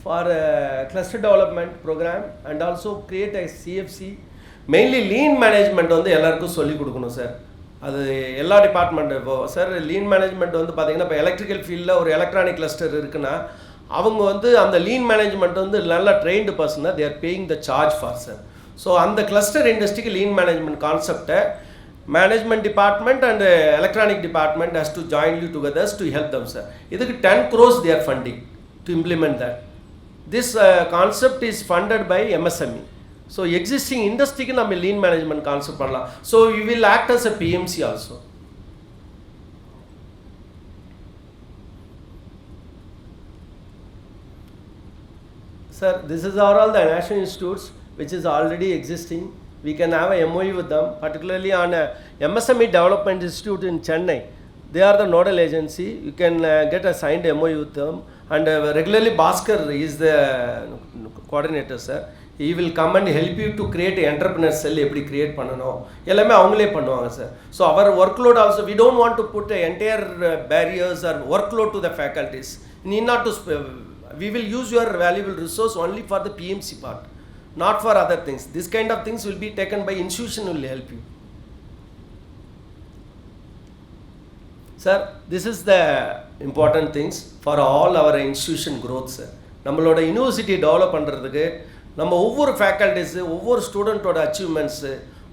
Speaker 3: for a cluster development program and also create a CFC. Mainly lean management வந்து எல்லாருக்கும் சொல்லி கொடுக்கணும் sir. அது எல்லா department இப்போ sir lean management வந்து பார்த்தீங்கன்னா இப்போ எலக்ட்ரிக்கல் ஃபீல்டில் ஒரு எலக்ட்ரானிக் கிளஸ்டர் இருக்குன்னா அவங்க வந்து அந்த லீன் மேனேஜ்மெண்ட் வந்து நல்லா ட்ரெயின்டு பர்சன் தான், they are paying the charge for sir. So அந்த கிளஸ்டர் இண்டஸ்ட்ரிக்கு லீன் மேனேஜ்மெண்ட் கான்செப்டை management department and electronic department has to ஜாயின்லி togethers to help them sir. இதுக்கு 10 crores they are funding to implement that. This concept is funded by MSME. So existing industry ku namme lean management concept pannalam. So you will act as a PMC also. Sir, this is all the national institutes which is already existing. We can have a MOU with them, particularly on MSME Development Institute in Chennai. They are the nodal agency. You can get a signed MOU with them. And regularly Bascarane is the coordinator, sir. He will come and help you to create an entrepreneur cell. எப்படி create பண்ணணும் எல்லாமே அவங்களே பண்ணுவாங்க sir. So our workload also, we don't want to put entire barriers or workload to the faculties. Need not to we will use your valuable resource only for the PMC part, not for other things. This kind of things will be taken by institution will help you. Sir, this is the important things for all our institution growth, sir. நம்மளோட university develop பண்ணுறதுக்கு நம்ம ஒவ்வொரு ஃபேக்கல்டிஸு ஒவ்வொரு ஸ்டூடெண்ட்டோட achievements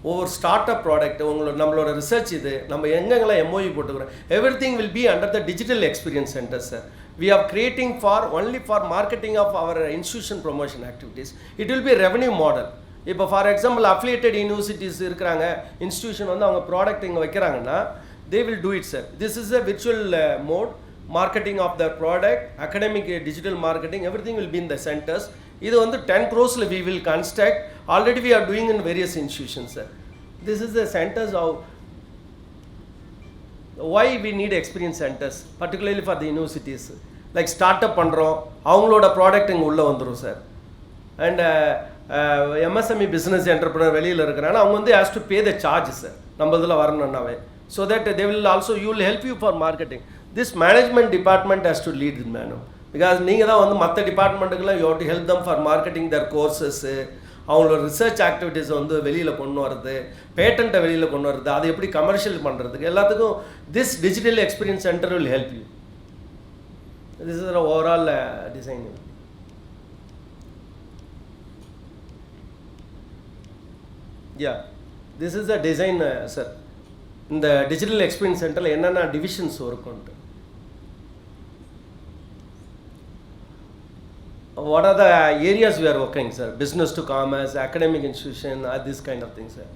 Speaker 3: ஒவ்வொரு start up product நம்மளோட research இது நம்ம எங்கெங்கெல்லாம் எம்ஓஇ போட்டுக்கிறோம் everything will be under the digital experience centre sir we are creating for only for marketing of our institution promotion activities. It will be a revenue model. இப்போ for example affiliated universities இருக்கிறாங்க institution வந்து அவங்க product இங்கே வைக்கிறாங்கன்னா they will do it sir. This is a virtual mode marketing of their product, academic digital marketing, everything will be in the centers. இது வந்து 10 crores we will construct. Already we are doing in various institutions sir. This is the centers of why we need experience centers, particularly for the universities. Like startup பண்ணுறோம் அவங்களோட product இங்கே உள்ளே வந்துடும் sir. And MSME business entrepreneur வெளியில் இருக்கிறாங்க அவங்க வந்து has to pay the charge sir நம்ம இதில் வரணுன்னாவே. So that they will also you will help you for marketing. This management department has to lead in மேனும் பிகாஸ் நீங்கள் தான் வந்து மற்ற டிபார்ட்மெண்ட்டுக்கெல்லாம் you have to help them for marketing their courses அவங்களோட ரிசர்ச் ஆக்டிவிட்டீஸை வந்து வெளியில் கொண்டு வரது பேட்டண்ட்டை வெளியில் கொண்டு வரது அதை எப்படி கமர்ஷியல் பண்ணுறதுக்கு எல்லாத்துக்கும் this digital experience centre will help you. This is overall design. Yeah this is a design sir. இந்த டிஜிட்டல் எக்ஸ்பீரியன்ஸ் சென்டரில் என்னென்ன divisions இருக்கும்ட்டு what are the areas we are working sir? Business to commerce, academic institution, this kind of things sir.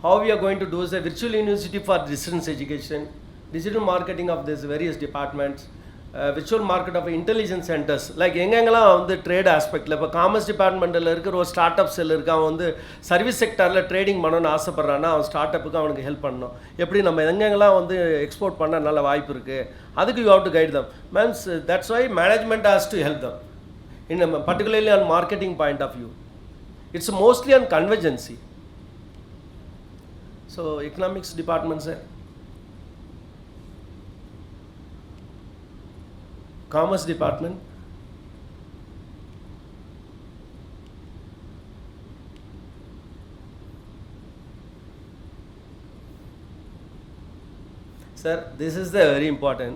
Speaker 3: How we are going to do is a virtual university for distance education, digital marketing of these various departments, virtual market of intelligence centers. Like எங்கெங்கெல்லாம் வந்து trade ஆஸ்பெக்டில் இப்போ commerce டிபார்ட்மெண்ட்டில் இருக்கிற ஒரு start up செல் இருக்கு அவன் வந்து service செக்டரில் trading பண்ணணும்னு ஆசைப்பட்றான்னா அவன் ஸ்டார்ட் அப்புக்கு அவனுக்கு ஹெல்ப் பண்ணணும். எப்படி நம்ம எங்கெங்கெல்லாம் வந்து எக்ஸ்போர்ட் பண்ண நல்ல வாய்ப்பு இருக்குது அதுக்கு you have to guide them. Means that's why management has to help them in particularly on marketing point of view. It's mostly on convergency. So economics department sir, commerce department, sir this is the very important.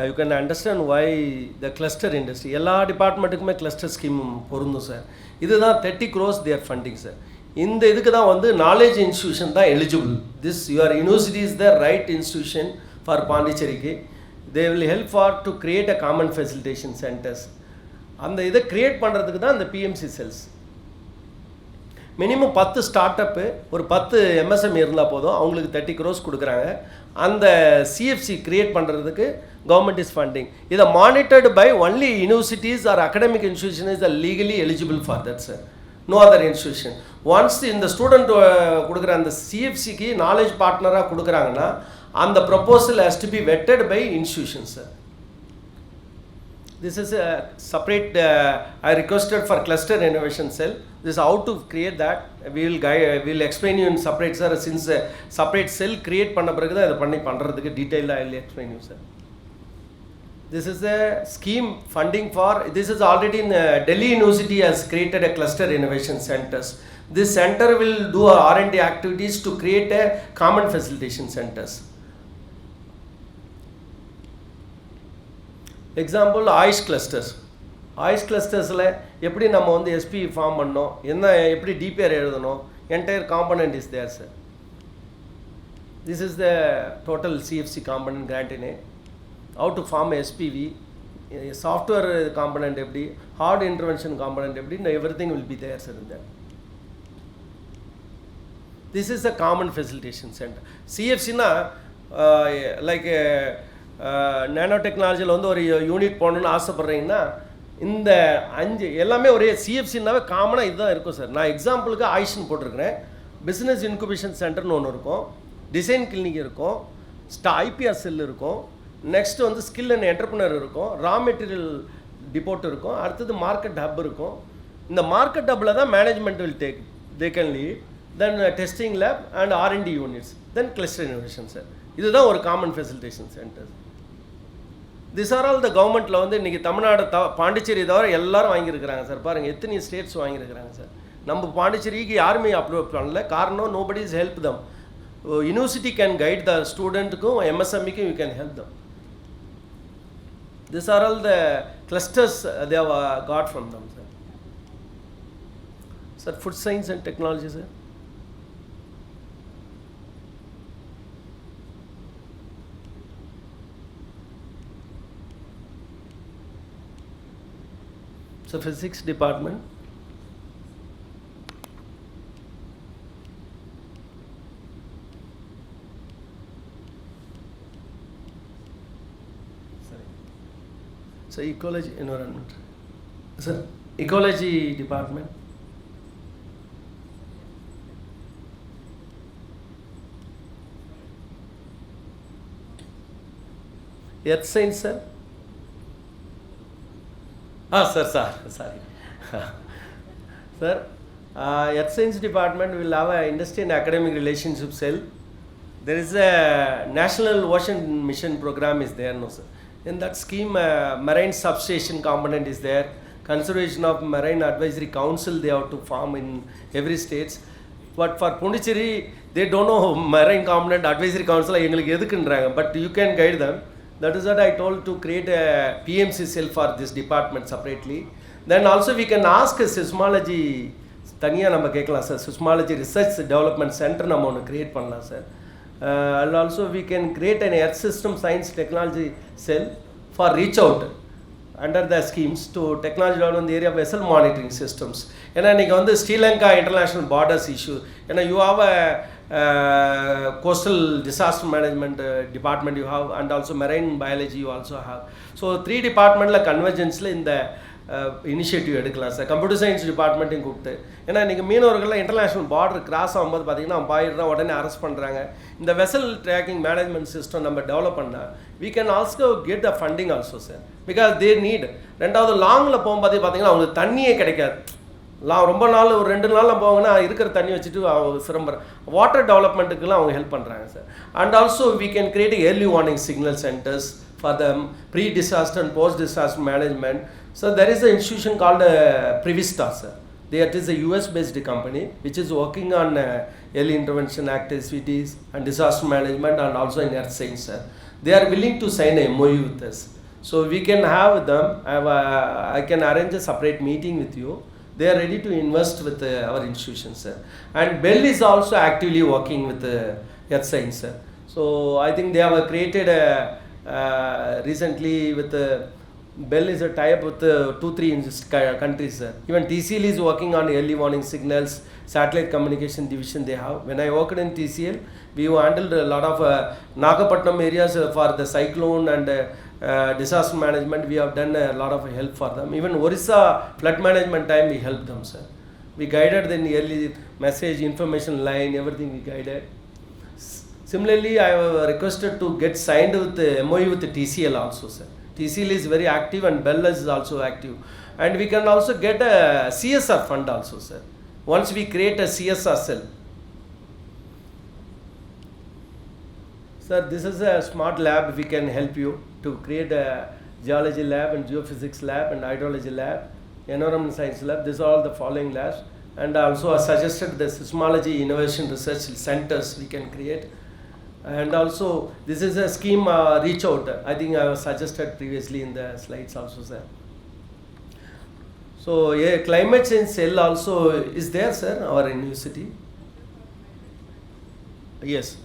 Speaker 3: You can understand why the cluster industry எல்லா டிபார்ட்மெண்ட்டுக்குமே cluster scheme பொருந்தும் sir. இதுதான் 30 crores they are funding sir. இந்த இதுக்கு தான் வந்து knowledge institution தான் eligible. This your university is the right institution for பாண்டிச்சேரிக்கு. They will help for to create a common facilitation centres. அந்த இதை கிரியேட் பண்ணுறதுக்கு தான் அந்த PMC cells. Minimum 10 start up ஒரு 10 எம்எஸ்எம் இருந்தால் போதும் அவங்களுக்கு 30 crores கொடுக்குறாங்க. அந்த சிஎஃப்சி கிரியேட் பண்ணுறதுக்கு கவர்மெண்ட் இஸ் ஃபண்டிங். இதை monitored by only universities are academic institution is legally eligible for that sir. No other institution. Once இந்த ஸ்டூடெண்ட் கொடுக்குற அந்த சிஎஃப்சிக்கு நாலேஜ் பார்ட்னராக கொடுக்குறாங்கன்னா அந்த proposal has to be vetted by institution sir. This is a separate, I requested for cluster innovation cell. This is how to create that. We will explain you in separate sir. Since separate cell create பண்ண பிறகு தான் இதை பண்ணுறதுக்கு டீட்டெயிலாக I will explain you sir. This is a scheme funding for, this is already in Delhi University has created a cluster innovation centers. This center will do R&D activities to create a common facilitation centers. Example Ayush clusters. ஆயுஷ் கிளஸ்டர்ஸில் எப்படி நம்ம வந்து SP form பண்ணோம், என்ன எப்படி DPR எழுதணும், entire component is there sir. This is the total CFC component கிராண்டினே. How to form SPV, software component எப்படி, ஹார்ட் இன்டர்வென்ஷன் காம்பனண்ட் எப்படி, everything will be there sir. இந்த this is the common facilitation centre. சிஎஃப்சின்னா like nano டெக்னாலஜியில் வந்து ஒரு unit போகணுன்னு ஆசைப்பட்றீங்கன்னா இந்த 5 எல்லாமே ஒரே சிஎஃப்சின்னாவே காமனாக இதுதான் இருக்கும் சார். நான் எக்ஸாம்பிளுக்கு ஆயுஷ்னு போட்டிருக்கிறேன். பிஸ்னஸ் இன்குபேஷன் சென்டர்னு ஒன்று இருக்கும், டிசைன் கிளினிக் இருக்கும், ஐபிஆர் செல் இருக்கும், நெக்ஸ்ட் வந்து ஸ்கில் அண்ட் என்டர்பிரினர் இருக்கும், ரா மெட்டீரியல் டிபோட் இருக்கும், அடுத்தது மார்க்கெட் ஹப் இருக்கும். இந்த மார்க்கெட் ஹப்பில் தான் management will take they can lead, then testing lab and R&D units, then cluster innovation sir. இதுதான் ஒரு common facilitation centre. This are all the கவர்மெண்ட்டில் வந்து இன்றைக்கி தமிழ்நாடு பாண்டிச்சேரி தவிர எல்லோரும் வாங்கியிருக்கிறாங்க சார். பாருங்கள் எத்தனை ஸ்டேட்ஸ் வாங்கியிருக்கிறாங்க சார். நம்ம பாண்டிச்சேரிக்கு யாருமே அப்ரூவ் பண்ணல. காரணம் nobody is help them. University can guide the ஸ்டூடெண்ட்டுக்கும் எம்எஸ்எம்இக்கும் you can help them. These are all the clusters they have got from them, sir. Sir, food science and technology, sir. So physics department. So ecology, environment. Sir, ecology department. Earth science, sir. Sorry. Sir, Earth Science Department will have an industry and academic relationship cell. There is a National Ocean Mission program is there, no sir. In that scheme, marine substation component is there. Conservation of Marine Advisory Council they have to form in every states. But for Pondicherry, they don't know Marine Component Advisory Council, but you can guide them. That is what I told to create a PMC cell for this department separately. Then also we can ask a seismology, seismology research development center create sir. And also we can create an earth system science technology cell for reach out under the schemes to technology development in the area of vessel monitoring systems. And then Sri Lanka international borders issue. And you have a coastal disaster management department you have, and also marine biology you also have. So 3 department convergence in the initiative எடுக்கலாம் sir. Computer science டிபார்ட்மெண்ட்டையும் கூப்பிட்டு, ஏன்னா இன்றைக்கி மீனவர்கள்லாம் international border cross ஆகும்போது பார்த்திங்கன்னா அவன் பாயிடுறான், உடனே arrest பண்ணுறாங்க. இந்த வெசல் ட்ராக்கிங் மேனேஜ்மெண்ட் சிஸ்டம் நம்ம டெவலப் பண்ணால் we can also get the funding also sir, because they need. ரெண்டாவது லாங்கில் போகும்போது பார்த்திங்கன்னா அவங்களுக்கு தண்ணியே கிடைக்காது. ரொம்ப நாள் ஒரு 2 நாளில் போவாங்கன்னா இருக்கிற தண்ணி வச்சுட்டு அவங்க சிரமம் வாட்டர் டெவலப்மெண்ட்டுக்கெல்லாம் அவங்க ஹெல்ப் பண்ணுறாங்க sir. And also we can create early warning signal centers for the pre-disaster and post-disaster management. So there is an institution called Privista, sir. It is a US-based company which is working on early intervention activities and disaster management and also in earth science, sir. They are willing to sign a MOU with us. So we can have them, I can arrange a separate meeting with you. They are ready to invest with our institution, sir. And Bell is also actively working with earth science, sir. So I think they have created recently with Bell is a tie-up with 2-3 countries, sir. Even TCL is working on early warning signals, satellite communication division they have. When I worked in TCL, we handled a lot of Nagapatnam areas for the cyclone and disaster management. We have done a lot of help for them. Even Orissa flood management time we helped them, sir. We guided the early message, information line, everything we guided. Similarly, I have requested to get signed with the MOU with the TCL also, sir. TCL is very active and Bell is also active. And we can also get a CSR fund also, sir. Once we create a CSR cell. Sir, this is a smart lab. We can help you to create a geology lab and geophysics lab and hydrology lab, environmental science lab. These are all the following labs. And also I suggested the seismology innovation research centers we can create. And also this is a scheme reach out. I think I was suggested previously in the slides also, sir. So a climate change cell also is there, sir, our university. Yes.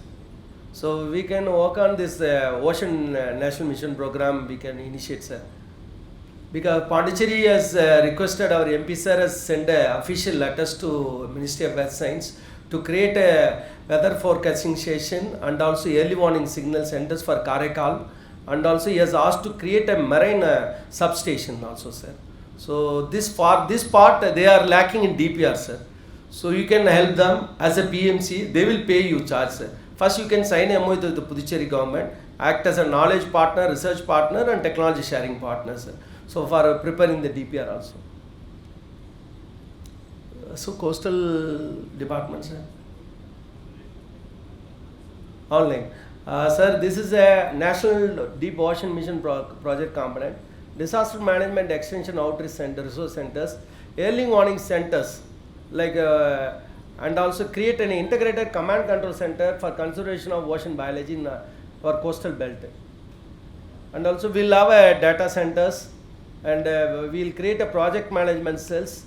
Speaker 3: So we can work on this ocean national mission program we can initiate, sir. Because Pondicherry has requested, our MP sir has sent official letters to Ministry of Earth Science to create a weather forecasting station and also early warning signal centers for Karaikal, and also he has asked to create a marine substation also, sir. So this part they are lacking in DPR, sir. So you can help them as a PMC, they will pay you charge, sir. First you can sign a MOU with the Pondicherry government, act as a knowledge partner, research partner and technology sharing partner, sir. So for preparing the DPR also. So coastal department, sir. Online. Sir, this is a National Deep Ocean Mission project component. Disaster Management Extension Outreach Center, resource centers, early warning centers, like and also create an integrated command control center for conservation of ocean biology in our coastal belt. And also we'll have a data centers, and we'll create a project management cells,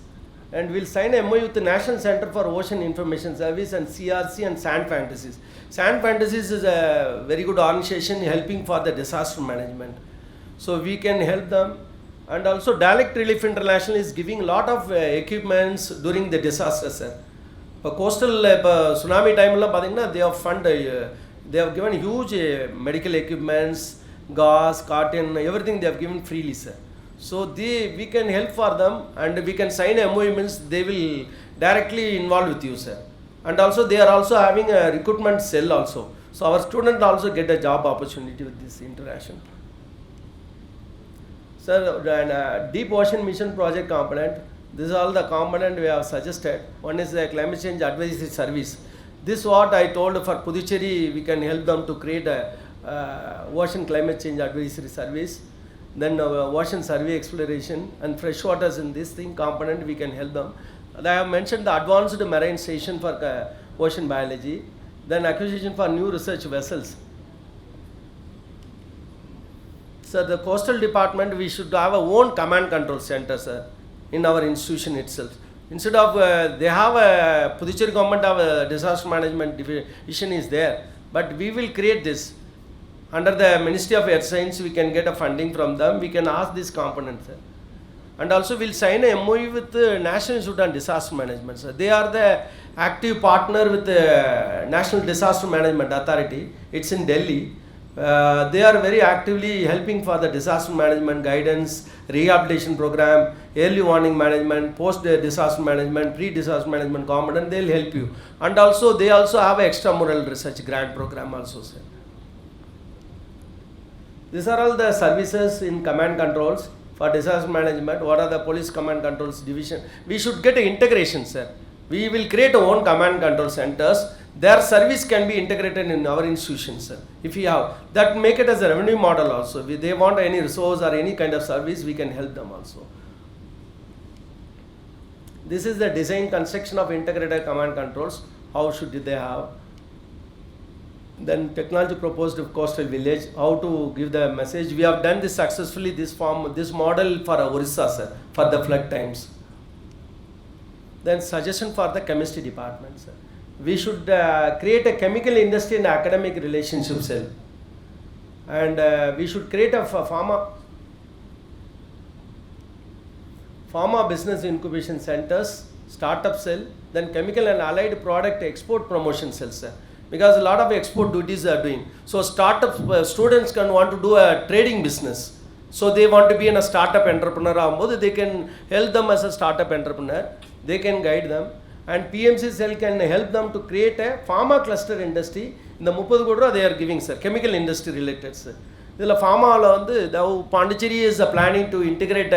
Speaker 3: and we'll sign a MOU with the National Center for Ocean Information Service and CRC and Sand Fantasies. Sand Fantasies is a very good organization helping for the disaster management. So we can help them. And also Direct Relief International is giving a lot of equipments during the disasters, sir. Coastal tsunami time they have they have given huge medical equipments, gas, cotton, everything they have given freely, sir. So we can help for them, and we can sign MOU, means they will directly involve with you, sir. And also they are also having a recruitment cell also. So our students also get a job opportunity with this interaction. Sir, and Deep Ocean Mission Project component, this is all the component we have suggested. One is the Climate Change Advisory Service. This what I told for Pondicherry, we can help them to create a Ocean Climate Change Advisory Service. Then ocean survey exploration and freshwaters in this thing component, we can help them. And I have mentioned the advanced marine station for ocean biology, then acquisition for new research vessels. So the coastal department, we should have our own command control center, sir, in our institution itself. Instead of they have a Pondicherry government have a disaster management division is there, but we will create this. Under the Ministry of Earth Science, we can get a funding from them. We can ask this component, sir. And also we'll sign a MOU with the National Institute on Disaster Management, sir. They are the active partner with the National Disaster Management Authority. It's in Delhi. They are very actively helping for the disaster management guidance, rehabilitation program, early warning management, post-disaster management, pre-disaster management component. They'll help you. And also they also have an extramural research grant program also, sir. These are all the services in command controls for disaster management. What are the police command controls division? We should get an integration, sir. We will create our own command control centers. Their service can be integrated in our institutions, sir. If we have that, make it as a revenue model also. If they want any resource or any kind of service, we can help them also. This is the design construction of integrated command controls. How should they have? Then technology proposed coastal village, how to give the message. We have done this successfully, this model for Orissa, sir, for the flood times. Then suggestion for the chemistry department, sir. We should create a chemical industry and academic relationship cell, and we should create a pharma business incubation centers, startup cell, then chemical and allied product export promotion cell, sir. Because a lot of export duties are doing. So startup students can want to do a trading business. So they want to be in a startup entrepreneur. They can help them as a startup entrepreneur. They can guide them. And PMC cell can help them to create a pharma cluster industry. In the 30 crore they are giving, sir, chemical industry related, sir. The pharma Pondicherry is planning to integrate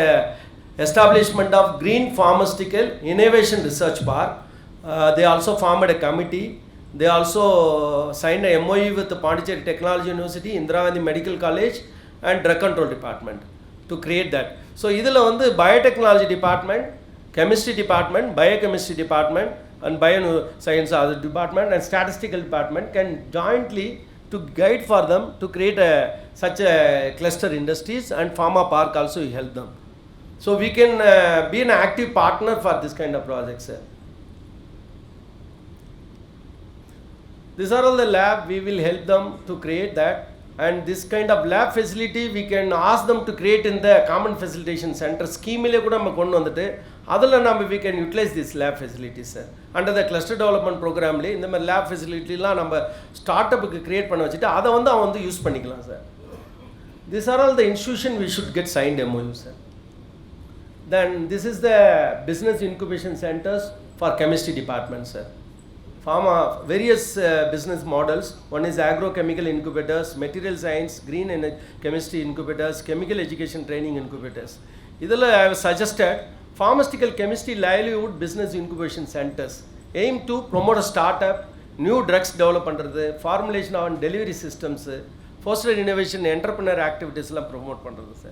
Speaker 3: establishment of green pharmaceutical innovation research park. They also formed a committee. They also signed a MOU with the Pondicherry Technology University, Indira Gandhi Medical College and Drug Control Department to create that. So idhula biotechnology department, chemistry department, biochemistry department and bioscience department and statistical department can jointly to guide for them to create such a cluster industries, and pharma park also help them. So we can be an active partner for this kind of projects, sir. These are all the lab, we will help them to create that, and this kind of lab facility we can ask them to create in the common facilitation center scheme. We can utilize this lab facilities, sir. Under the cluster development program, in the lab facility startup create use panikalam, sir. These are all the institutions we should get signed MOU, sir. Then this is the business incubation centers for chemistry department, sir. Pharma, various business models. One is agrochemical incubators, material science, green chemistry incubators, chemical education training incubators. I have suggested pharmaceutical chemistry livelihood business incubation centers aim to promote a startup, new drugs development, formulation and delivery systems, foster innovation, entrepreneur activities promote pandrathu, sir.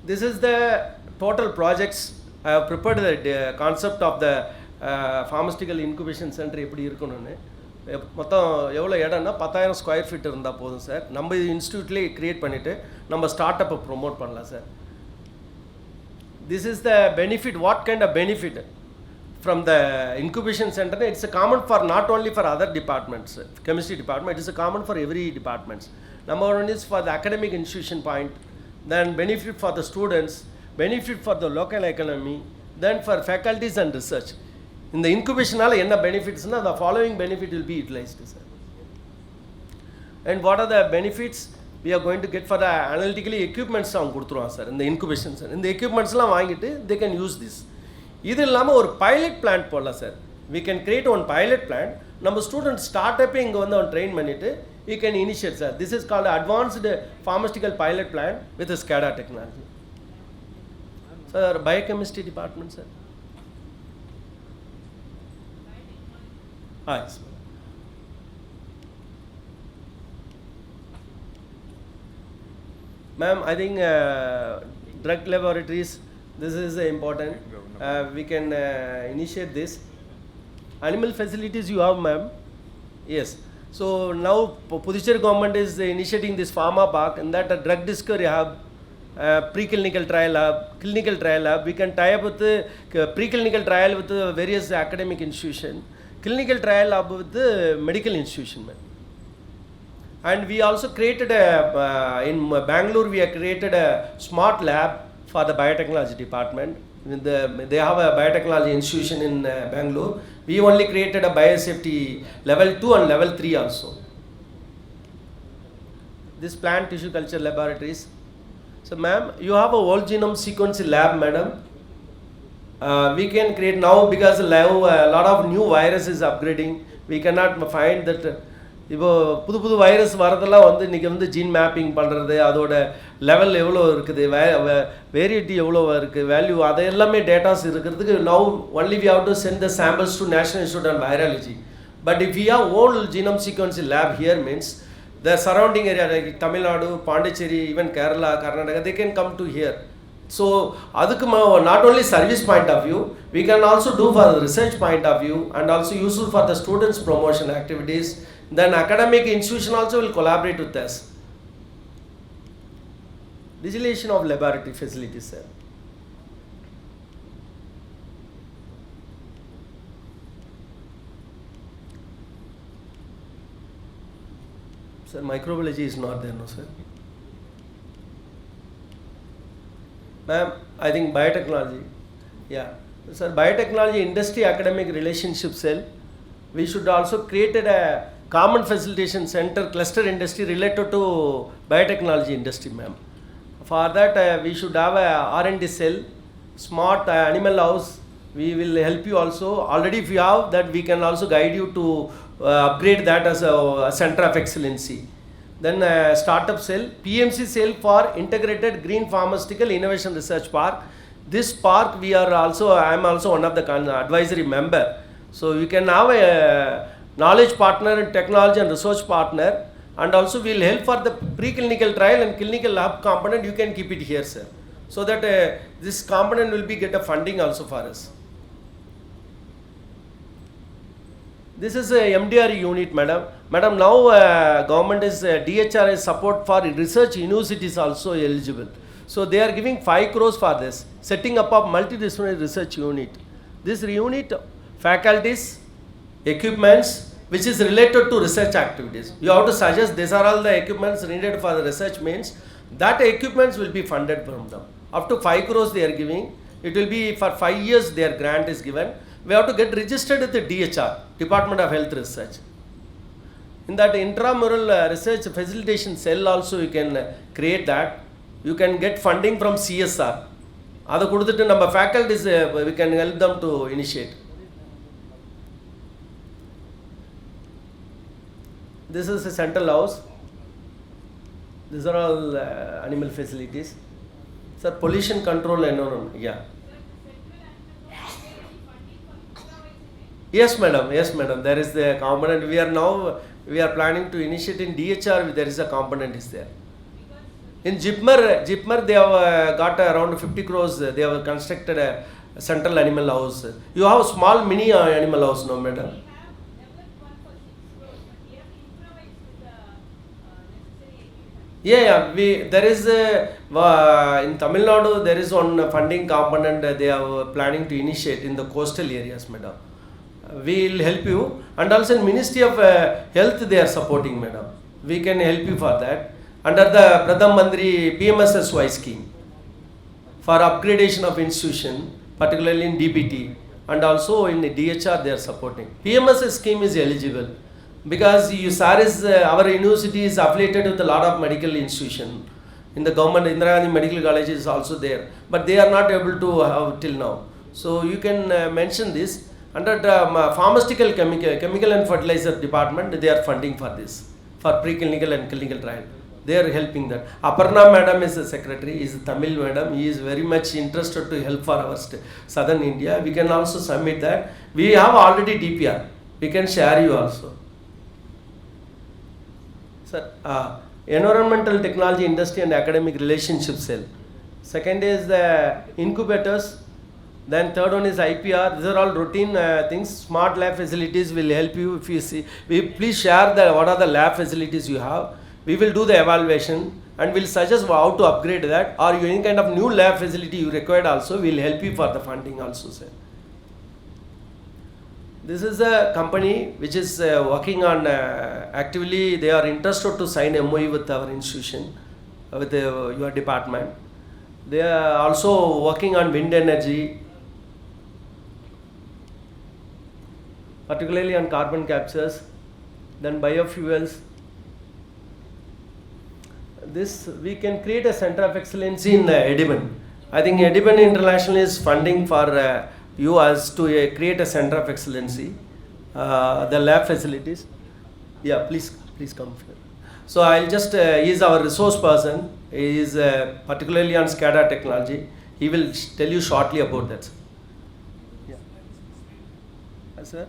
Speaker 3: This is the total projects. I have prepared the concept of the pharmaceutical incubation center. மொத்தம் எவ்வளோ இடம்னா 10,000 square feet இருந்தால் போதும் sir. நம்ம இன்ஸ்டியூட்லேயே create பண்ணிவிட்டு நம்ம ஸ்டார்ட் அப்பை ப்ரொமோட் பண்ணலாம் sir. This is the benefit. What kind of benefit from the incubation center? It's a common for not only for other departments, chemistry department, it is a common for every departments. Number one is for the academic institution point, then benefit for the students, benefit for the local economy, then for faculties and research. In the incubation enna benefits na, the following benefit will be utilized, sir. And what are the benefits we are going to get for the analytically equipments avanga kuduthruva sir in the incubation center. In the equipments la vaangittu they can use this. இது இல்லாமல் ஒரு pilot plant போடலாம் sir. We can create one pilot plant. நம்ம student ஸ்டார்ட் அப்பே இங்கே வந்து அவன் ட்ரெயின் பண்ணிவிட்டு we can initiate sir. This is called advanced pharmaceutical pilot plant with SCADA technology. Sir biochemistry department sir. Yes ma'am. I think drug laboratories, this is important. We can initiate this. Animal facilities you have, ma'am. Yes. So now Pondicherry government is initiating this pharma park, and that a drug discovery hub, preclinical trial hub, clinical trial hub. We can tie up with the preclinical trial with the various academic institution, clinical trial hub with the medical institution, ma'am. And we also created in Bangalore we have created a smart lab for the biotechnology department. They have a biotechnology institution in Bangalore. We only created a biosafety level 2 and level 3 also. This plant tissue culture laboratories. So ma'am, you have a whole genome sequencing lab, madam. We can create now because a lot of new virus is upgrading. We cannot find that. இப்போ புது புது virus வரதெல்லாம் வந்து இன்றைக்கி வந்து gene mapping பண்ணுறது, அதோட level எவ்வளோ இருக்குது, வேரியட்டி எவ்வளோ இருக்குது, வேல்யூ, அதை எல்லாமே டேட்டாஸ் இருக்கிறதுக்கு now only we have to send the samples to national institute on virology. But if you have old genome sequencing lab here means the surrounding area like Tamil Nadu, Pondicherry, even Kerala, Karnataka, they can come to here. So அதுக்கு not only service point of view, we can also do for the research point of view and also useful for the students promotion activities. Then academic institution also will collaborate with us. Digitalization of laboratory facilities, sir. Sir, microbiology is not there, no sir. Ma'am, I think biotechnology. Yeah. Sir, biotechnology industry academic relationship cell. We should also create a common facilitation center cluster industry related to biotechnology industry, ma'am. For that we should have a R&D cell, smart animal house. We will help you also. Already if you have that, we can also guide you to upgrade that as a center of excellency. Then startup cell, PMC cell for integrated green pharmaceutical innovation research park. This park we are also, I am also one of the advisory member. So you can have a knowledge partner and technology and research partner, and also we will help for the preclinical trial and clinical lab component. You can keep it here, sir, so that this component will be get a funding also for us. This is a MDR unit, madam. Madam, now government is DHRA support for research universities also eligible. So they are giving 5 crores for this, setting up of multidisciplinary research unit. This unit, faculties, equipments which is related to research activities. You have to suggest these are all the equipments needed for the research means that equipments will be funded from them. Up to 5 crores they are giving. It will be for 5 years their grant is given. We have to get registered with the DHR, Department of Health Research. In that intramural research facilitation cell also you can create that. You can get funding from CSR. அதை கொடுத்துட்டு நம்ம faculties we can help them to initiate. This is a central house. These are all animal facilities. Sir, pollution control environment. Yeah. Yes, madam. Yes, madam. There is the component. We are planning to initiate in DHR. There is a component is there. In Jipmer they have got around 50 crores. They have constructed a central animal house. You have a small mini animal house, no, madam? Yeah. There is in Tamil Nadu there is one funding component they are planning to initiate in the coastal areas, madam. We will help you, and also in Ministry of Health they are supporting, madam. We can help you for that under the Pradhan Mantri PMSSY scheme for upgradation of institution, particularly in DBT, and also in the DHR they are supporting. PMS scheme is eligible because our university is affiliated with a lot of medical institution. In the government, Indira Gandhi Medical College is also there, but they are not able to have till now. So you can mention this under the pharmaceutical chemical and fertilizer department. They are funding for this, for preclinical and clinical trial. They are helping that. Aparna madam is the secretary, is Tamil madam. He is very much interested to help for our southern India. We can also submit that. We have already DPR. We can share you also. Sir, environmental technology industry and academic relationship cell. Second is the incubators. Then third one is IPR. These are all routine things. Smart lab facilities will help you. If you see, please share what are the lab facilities you have. We will do the evaluation and will suggest how to upgrade that, or any kind of new lab facility you required also. We will help you for the funding also, sir. This is a company which is working on actively. They are interested to sign MOU with our institution, with your department. They are also working on wind energy, particularly on carbon captures, then biofuels. This we can create a center of excellence in Edibon. I think Edibon International is funding for you as to create a center of excellency, the lab facilities. Yeah, please come here. So I'll just he is our resource person. He is particularly on SCADA technology. He will tell you shortly about that. Yeah. Yes, sir.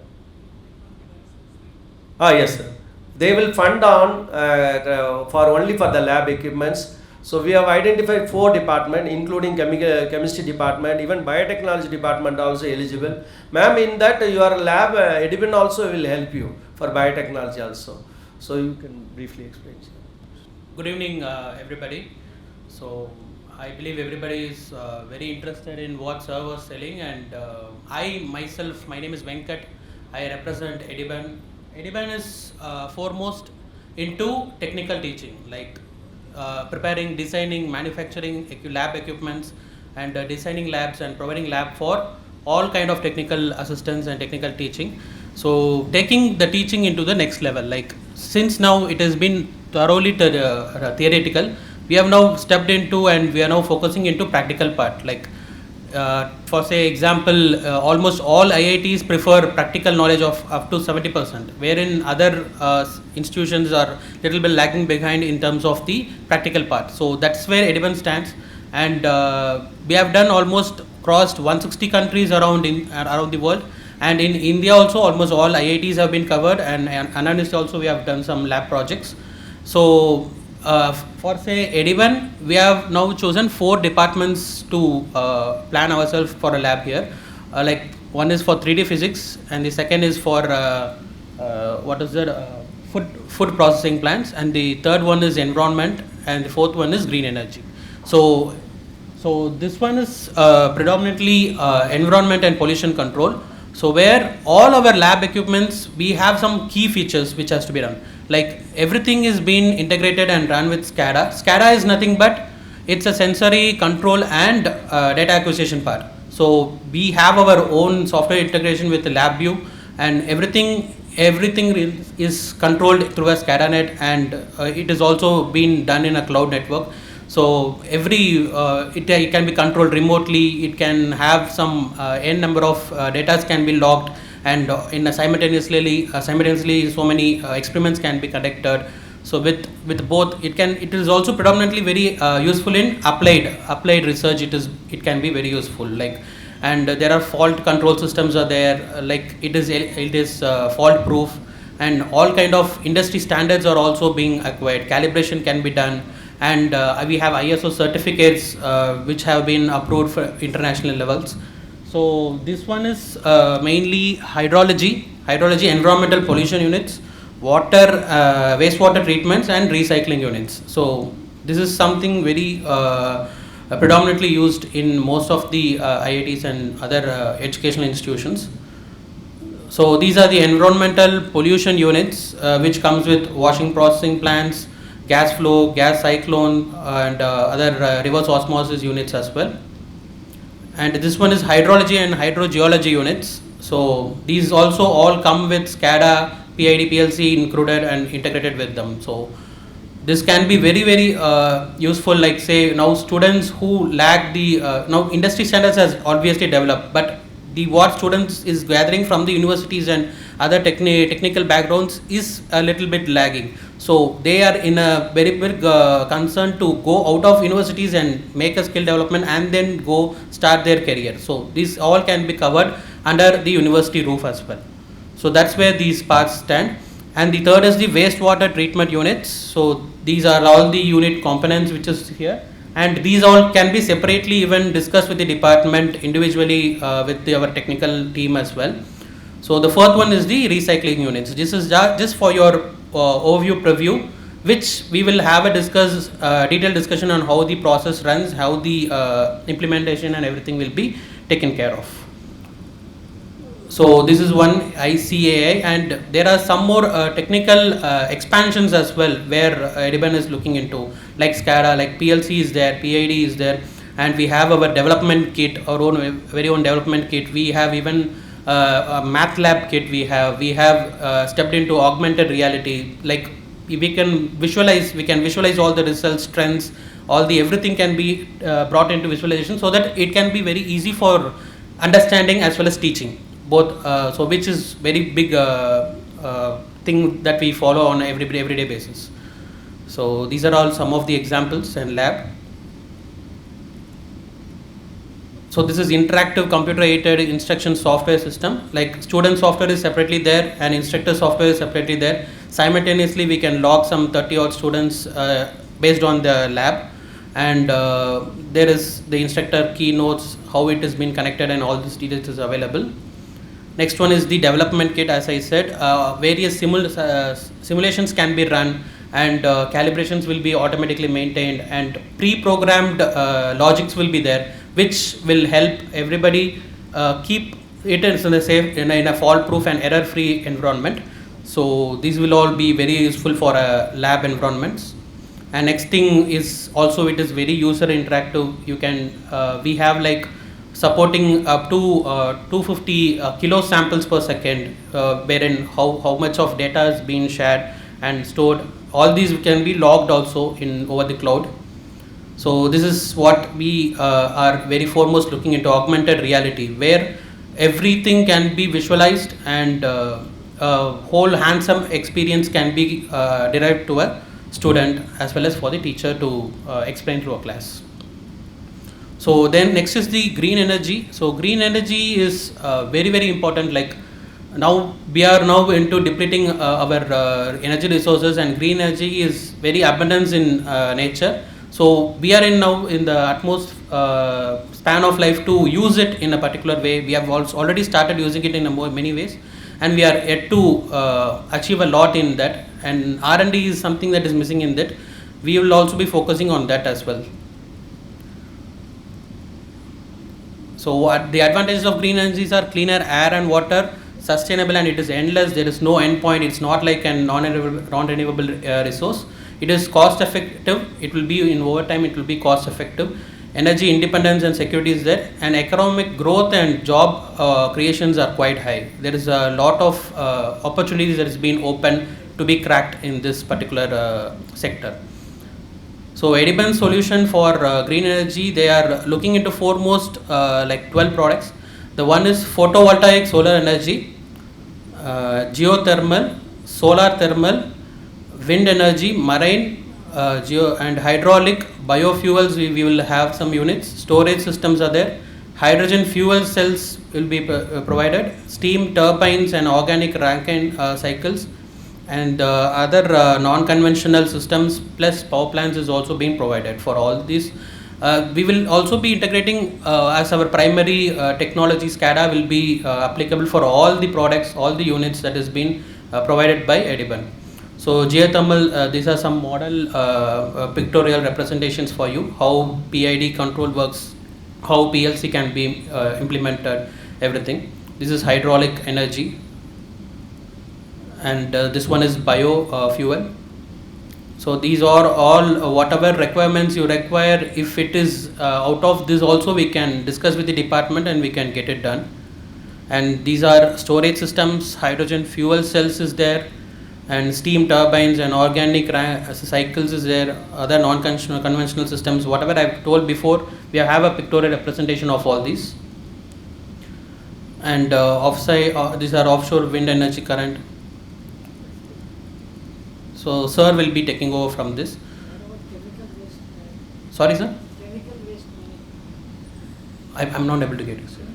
Speaker 3: Yes, sir. They will fund on only for the lab equipments. So we have identified 4 departments, including chemistry department, even biotechnology department also eligible. Ma'am, in that your lab, Edibon also will help you for biotechnology also. So you can briefly explain.
Speaker 4: Good evening, everybody. So I believe everybody is very interested in what sir was selling, and my name is Venkat. I represent Edibon. Edibon is foremost into technical teaching, like preparing, designing, manufacturing lab equipments, and designing labs and providing lab for all kind of technical assistance and technical teaching. So taking the teaching into the next level, like since now it has been thoroughly theoretical, we have now stepped into and we are now focusing into practical part, like for say example, almost all IITs prefer practical knowledge of up to 70%, wherein other institutions are little bit lagging behind in terms of the practical part. So that's where Edibon stands, and we have done almost crossed 160 countries around the world, and in India also almost all IITs have been covered, and Anandist also we have done some lab projects. So for say Edibon, we have now chosen 4 departments to plan ourselves for a lab here. Like one is for 3D physics, and the second is for food processing plants, and the third one is environment, and the fourth one is green energy. So this one is predominantly environment and pollution control. So where all our lab equipments, we have some key features which has to be done. Like everything is being integrated and run with SCADA. SCADA is nothing but it's a sensory control and data acquisition part. So we have our own software integration with the LabVIEW, and everything is controlled through a SCADA net, and it is also being done in a cloud network. So it can be controlled remotely. It can have some n number of data can be logged, and simultaneously so many experiments can be conducted. So with both, it is also predominantly very useful in applied research. It can be very useful, like, and there are fault control systems are there, like it is fault proof, and all kind of industry standards are also being acquired. Calibration can be done, and we have ISO certificates which have been approved for international levels. So this one is mainly hydrology environmental pollution units. wastewater treatments and recycling units. So this is something very predominantly used in most of the IITs and other educational institutions. So these are the environmental pollution units, which comes with washing processing plants, gas flow, gas cyclone, and other reverse osmosis units as well. And this one is hydrology and hydrogeology units. So these also all come with SCADA, PID, PLC included and integrated with them. So this can be very useful, like say now students who lack the now industry standards has obviously developed, but what students is gathering from the universities and other technical backgrounds is a little bit lagging. So they are in a very big concern to go out of universities and make a skill development and then go start their career. So these all can be covered under the university roof as well. So that's where these parts stand. And the third is the wastewater treatment units. So these are all the unit components which is here. And these all can be separately even discussed with the department individually with our technical team as well. So the fourth one is the recycling units. This is just for your overview preview, which we will have a detailed discussion on how the process runs, how the implementation and everything will be taken care of. So this is one ICAI, and there are some more technical expansions as well where Ediban is looking into, like SCADA, like PLC is there, PID is there, and we have our development kit, our own very own development kit. We have even a math lab kit. We have stepped into augmented reality. Like we can visualize all the results, trends, everything can be brought into visualization so that it can be very easy for understanding as well as teaching. Both, so which is very big thing that we follow on everyday basis. So these are all some of the examples and lab. So this is interactive computer aided instruction software system. Like student software is separately there and instructor software is separately there. Simultaneously we can log some 30 odd students based on the lab, and there is the instructor keynotes, how it has been connected, and all these details is available. Next one is the development kit. As I said, various simulations can be run, and calibrations will be automatically maintained, and pre-programmed logics will be there, which will help everybody keep it in a fault-proof and error-free environment. So these will all be very useful for lab environments. And next thing is also it is very user interactive. You can we have like supporting up to 250 kilo samples per second, wherein how much of data is being shared and stored. All these can be logged also over the cloud. So this is what we are very foremost looking into, augmented reality, where everything can be visualized and whole hands-on experience can be derived to a student as well as for the teacher to explain through a class. So then next is the green energy. So green energy is very important. Like now we are now into depleting our energy resources, and green energy is very abundant in nature. So we are now in the utmost span of life to use it in a particular way. We have already started using it in many ways, and we are yet to achieve a lot in that. And R&D is something that is missing in that. We will also be focusing on that as well. So what the advantages of green energies are: cleaner air and water, sustainable, and it is endless. There is no end point. It's not like a non-renewable resource. It is cost effective. It will be in over time. It will be cost effective. Energy independence and security is there, and economic growth and job creations are quite high. There is a lot of opportunities that has been open to be cracked in this particular sector. So Ediban's solution for green energy, they are looking into foremost like 12 products. The one is photovoltaic solar energy, geothermal, solar thermal, wind energy, marine, and hydraulic, biofuels. We will have some units. Storage systems are there. Hydrogen fuel cells will be provided. Steam turbines and organic Rankine cycles, and other non-conventional systems plus power plants is also being provided for all these. We will also be integrating as our primary technology. SCADA will be applicable for all the products, all the units that has been provided by Ediban. So geothermal, these are some model pictorial representations for you, how PID control works, how PLC can be implemented, everything. This is hydraulic energy, and this one is bio fuel. So these are all whatever requirements you require. If it is out of this also, we can discuss with the department and we can get it done. And these are storage systems, hydrogen fuel cells is there, and steam turbines and organic cycles is there, other non-conventional conventional systems, whatever I've told before, we have a pictorial representation of all these. And offsite, these are offshore wind energy current. So sir will be taking over from this. Sorry sir?
Speaker 1: Chemical waste management.
Speaker 4: I'm not able to get you, sir.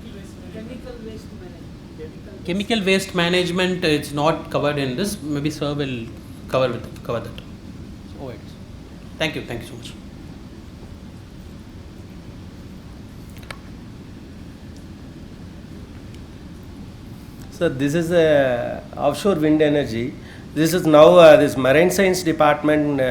Speaker 1: Chemical waste management.
Speaker 4: Chemical waste management is not covered in this. Maybe sir will cover that. So wait. Thank you so much.
Speaker 3: So this is offshore wind energy. This is now this marine science department we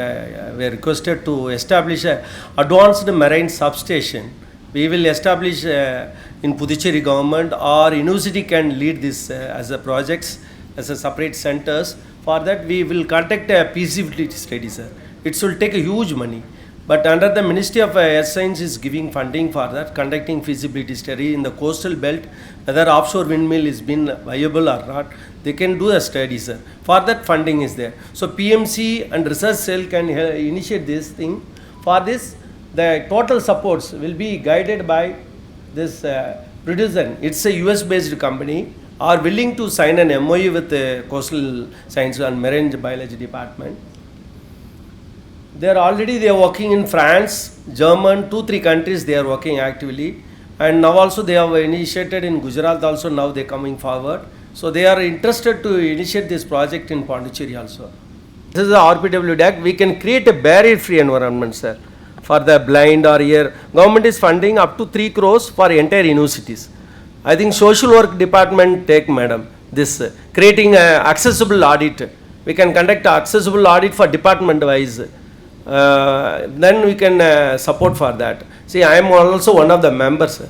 Speaker 3: are requested to establish a advanced marine substation. We will establish in Pondicherry government, or university can lead this as a projects, as a separate centers. For that we will conduct a feasibility study, sir. It will take a huge money, but under the Ministry of Earth Science is giving funding for that, conducting feasibility study in the coastal belt, whether offshore windmill is been viable or not. They can do a study, sir. For that funding is there. So PMC and research cell can initiate this thing. For this, the total supports will be guided by this producer. It's a US based company, are willing to sign an MOU with the Coastal Science and Marine Biology Department. They are working in France, German, 2-3 countries they are working actively, and now also they have initiated in Gujarat also, now they are coming forward. So they are interested to initiate this project in Pondicherry also. This is the RPW DAC. We can create a barrier-free environment, sir, for the blind or ear. Government is funding up to 3 crores for entire universities. I think social work department take, madam, this creating accessible audit. We can conduct accessible audit for department wise. Then we can support for that. See, I am also one of the members, sir.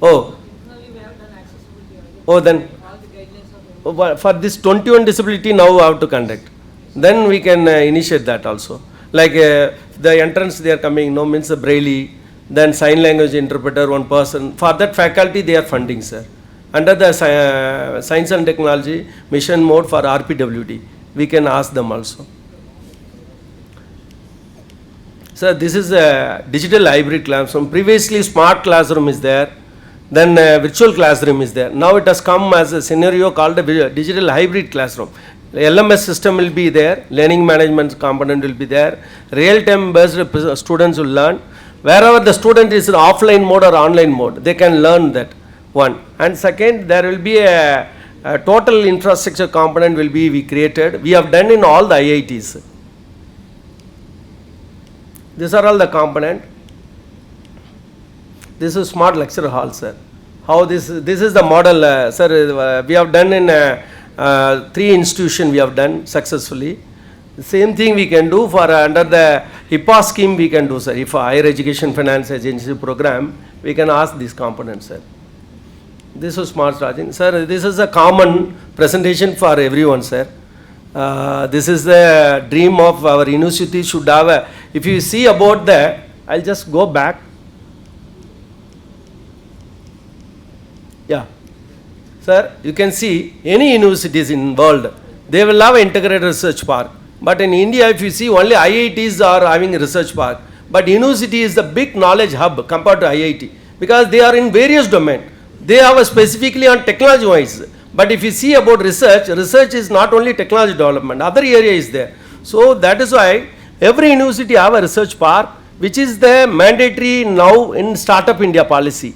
Speaker 3: Oh. Oh, then. For this 21 disability now we have to conduct. Then we can initiate that also. Like the entrance they are coming, no means a Braille, then sign language interpreter, one person. For that faculty they are funding, sir. Under the science and technology mission mode for RPWD, we can ask them also. Sir, this is a digital hybrid classroom. Previously smart classroom is there. Then virtual classroom is there. Now it has come as a scenario called a digital hybrid classroom. The LMS system will be there, learning management component will be there, real-time based students will learn. Wherever the student is in offline mode or online mode, they can learn that one. And second, there will be a total infrastructure component will be we created. We have done in all the IITs. These are all the component. This is smart lecture hall, sir. How this is the model, sir. We have done in 3 institutions. We have done successfully. The same thing we can do for under the HIPAA scheme. We can do, sir. If a higher education finance agency program, we can ask these components, sir. This is smart charging, sir. This is a common presentation for everyone, sir. This is the dream of our university should have a. If you see about that, I'll just go back. Yeah, sir, you can see any universities in world, they will have integrated research park. But in India, if you see, only IITs are having a research park. But university is the big knowledge hub compared to IIT, because they are in various domains. They have a specifically on technology wise. But if you see about research, research is not only technology development, other area is there. So that is why every university have a research park, which is the mandatory now in Startup India policy.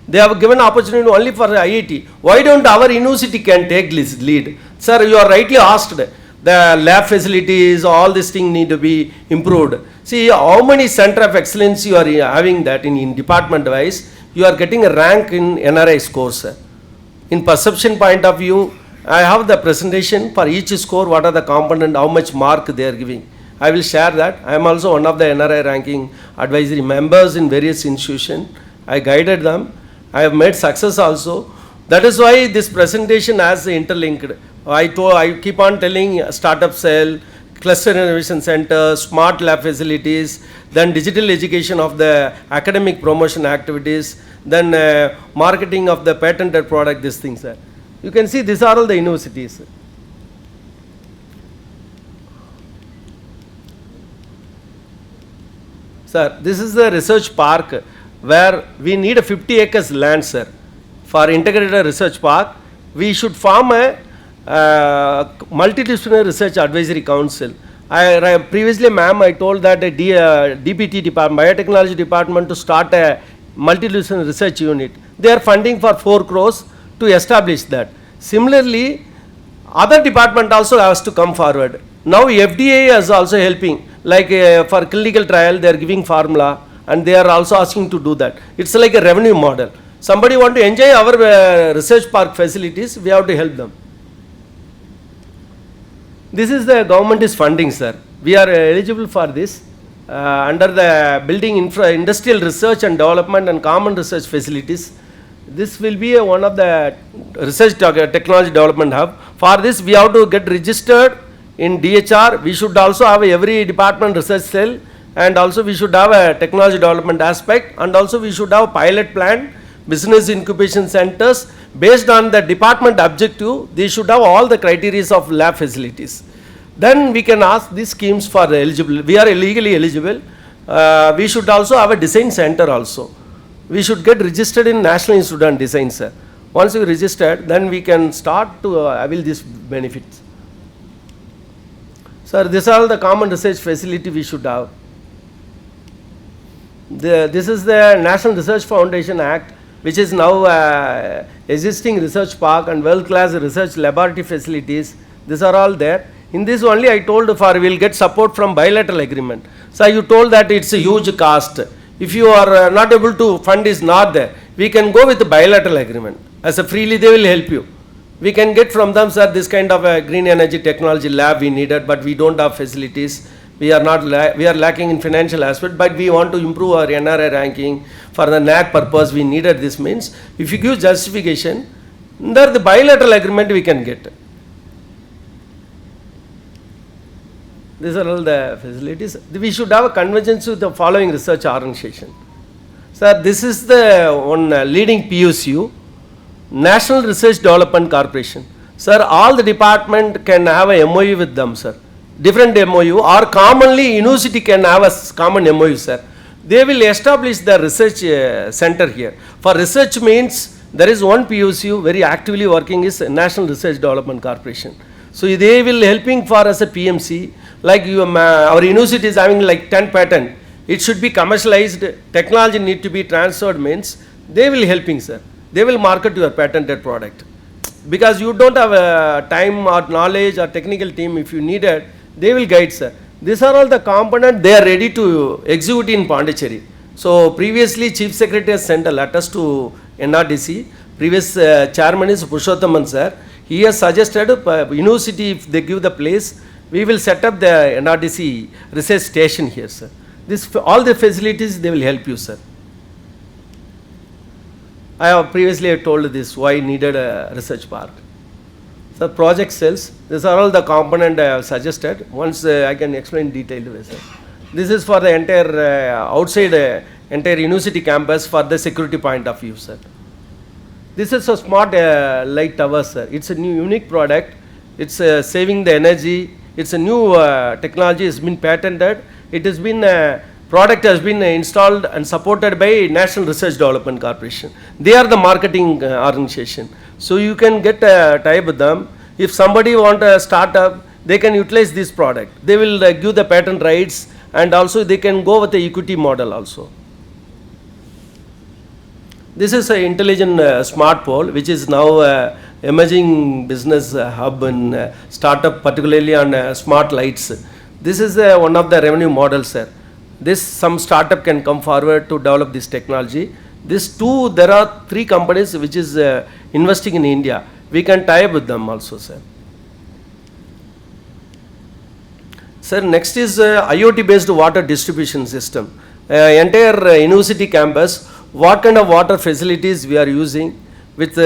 Speaker 3: They have given opportunity only for IIT. Why don't our university can take this lead? Sir, you are rightly asked. The lab facilities, all these things need to be improved. See how many center of excellence you are having that in department wise. You are getting a rank in NRI scores. In perception point of view, I have the presentation for each score, what are the component, how much mark they are giving. I will share that. I am also one of the NRI ranking advisory members in various institutions. I guided them. I have made success also. That is why this presentation has interlinked. I keep on telling startup cell, cluster innovation center, smart lab facilities, then digital education of the academic promotion activities, then marketing of the patented product, these things. You can see these are all the universities. Sir, this is the research park where we need a 50 acres land, sir. For integrated research park, we should form a multidisciplinary research advisory council. Previously, ma'am, I told that a DPT department, biotechnology department, to start a multidisciplinary research unit. They are funding for 4 crores to establish that. Similarly, other department also has to come forward. Now FDA is also helping, like for clinical trial they are giving formula and they are also asking to do that. It's like a revenue model. Somebody want to enjoy our research park facilities, we have to help them. This is the government is funding, sir. We are eligible for this under the building industrial research and development and common research facilities. This will be one of the research technology development hub. For this we have to get registered in DHR. We should also have every department research cell, and also we should have a technology development aspect, and also we should have pilot plan, business incubation centers. Based on the department objective, they should have all the criteria of lab facilities. Then we can ask these schemes for eligible. We are legally eligible. We should also have a design center also. We should get registered in National Institute of Design, sir. Once you registered, then we can start to avail these benefits. Sir, these are all the common research facility we should have. This is the National Research Foundation Act, which is now existing research park and world-class research laboratory facilities. These are all there. In this only I told for we will get support from bilateral agreement. So you told that it's a huge cost. If you are not able to fund is not there, we can go with the bilateral agreement. As a freely they will help you. We can get from them, sir, this kind of a green energy technology lab we needed, but we don't have facilities. We are lacking in financial aspect, but we want to improve our NRI ranking. For the NAC purpose, we needed this means. If you give justification, under the bilateral agreement we can get. These are all the facilities. We should have a convergence with the following research organization. Sir, this is the one leading PSU, National Research Development Corporation. Sir, all the department can have a MOU with them, sir. Different MOU, or commonly university can have a common MOU, sir. They will establish the research center here. For research means there is one PSU very actively working is National Research Development Corporation. So they will helping for us a PMC. Like our university is having like 10 patent. It should be commercialized. Technology need to be transferred means they will helping, sir. They will market your patented product. Because you don't have time or knowledge or technical team, if you need it, they will guide, sir. These are all the components they are ready to execute in Pondicherry. So previously Chief Secretary has sent a letter to NRDC. Previous chairman is Purushothaman, sir. He has suggested university, if they give the place, we will set up the NRDC research station here, sir. All the facilities they will help you, sir. I have previously told this why needed a research park. So project cells, these are all the component I have suggested. Once I can explain detailed way, sir. This is for the entire outside entire university campus for the security point of view, sir. This is a smart light tower, sir. It's a new unique product. It's saving the energy. It's a new technology. It's been patented. It has been product has been installed and supported by National Research Development Corporation. They are the marketing organization. So you can get a tie with them. If somebody want a startup, they can utilize this product. They will give the patent rights, and also they can go with the equity model also. This is an intelligent smart pole, which is now emerging business hub and startup, particularly on smart lights. This is one of the revenue models, sir. Some startup can come forward to develop this technology. There are 3 companies which is investing in India. we can tie up with them also, sir. Sir, next is IoT based water distribution system. Entire university campus, what kind of water facilities we are using with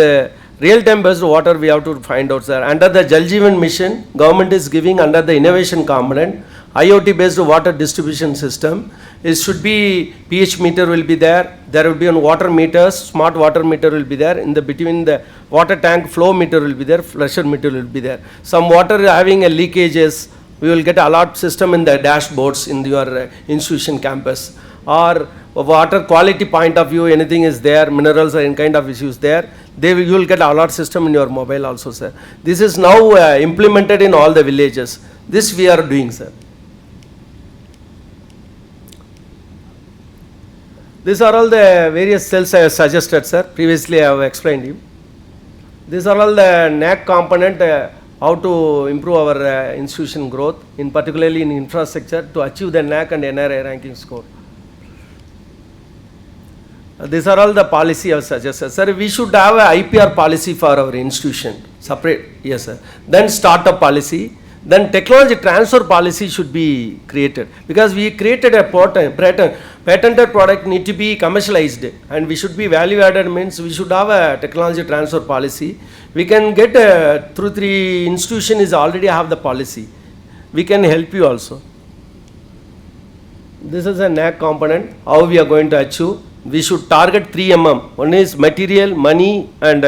Speaker 3: real time based water we have to find out, sir. Under the Jal Jeevan mission, government is giving under the innovation component, IoT based water distribution system. It should be pH meter will be there. There will be on water meters, smart water meter will be there. In the between the water tank flow meter will be there, pressure meter will be there. Some water having a leakages, we will get alert system in the dashboards in your institution campus. Or water quality point of view, anything is there, minerals or any kind of issues there, you will get alert system in your mobile also, sir. This is now implemented in all the villages. This we are doing, sir. These are all the various cells I have suggested, sir. Previously I have explained you. These are all the NAC component, how to improve our institution growth, in particularly in infrastructure to achieve the NAC and NRI ranking score. These are all the policy I have suggested. Sir, we should have a IPR policy for our institution, separate, yes sir. Then startup policy, then technology transfer policy should be created, because we created a patented product need to be commercialized and we should be value added, means we should have a technology transfer policy. We can get through 3 institution is already have the policy. We can help you also. This is a NAC component, how we are going to achieve. We should target 3 mm. One is material, money and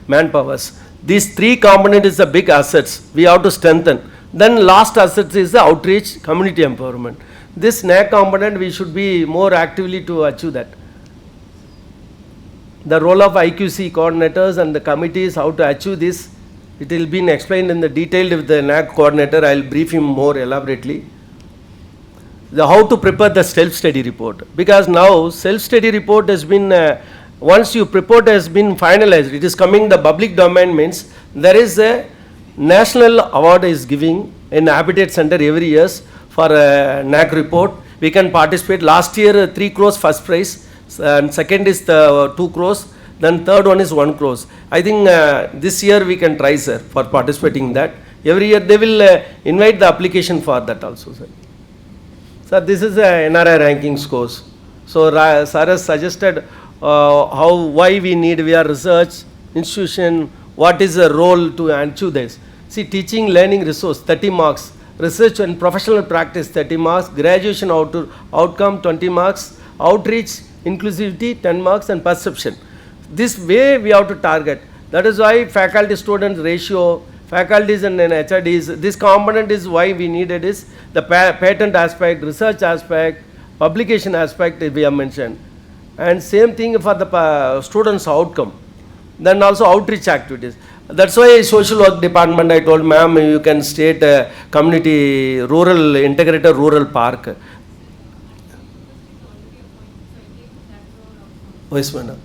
Speaker 3: manpowers. These 3 components is the big assets we have to strengthen. Then last assets is the outreach, community empowerment. This NAC component we should be more actively to achieve that. The role of IQC coordinators and the committees, how to achieve this, it will be explained in the detail with the NAC coordinator. I will brief him more elaborately. How to prepare the self-study report, because now self-study report has been, once your report has been finalized, it is coming the public domain, means there is a national award is giving in Habitat Center every year for a NAC report. We can participate. Last year 3 crores first prize, and second is the 2 crores, then third one is 1 crores. I think this year we can try, sir, for participating in that. Every year they will invite the application for that also, sir. Sir, this is a NRI ranking scores. So sir has suggested why we need, we are research institution, what is the role to achieve this. See, teaching learning resource 30 marks, research and professional practice 30 marks, graduation outcome 20 marks, outreach, inclusivity 10 marks and perception. This way we have to target. That is why faculty student ratio, faculties and HRDs, this component is why we needed is the patent aspect, research aspect, publication aspect we have mentioned. And same thing for the students' outcome. Then also outreach activities. That's why social work department, I told ma'am, you can state community rural, integrated rural park. Yes, madam.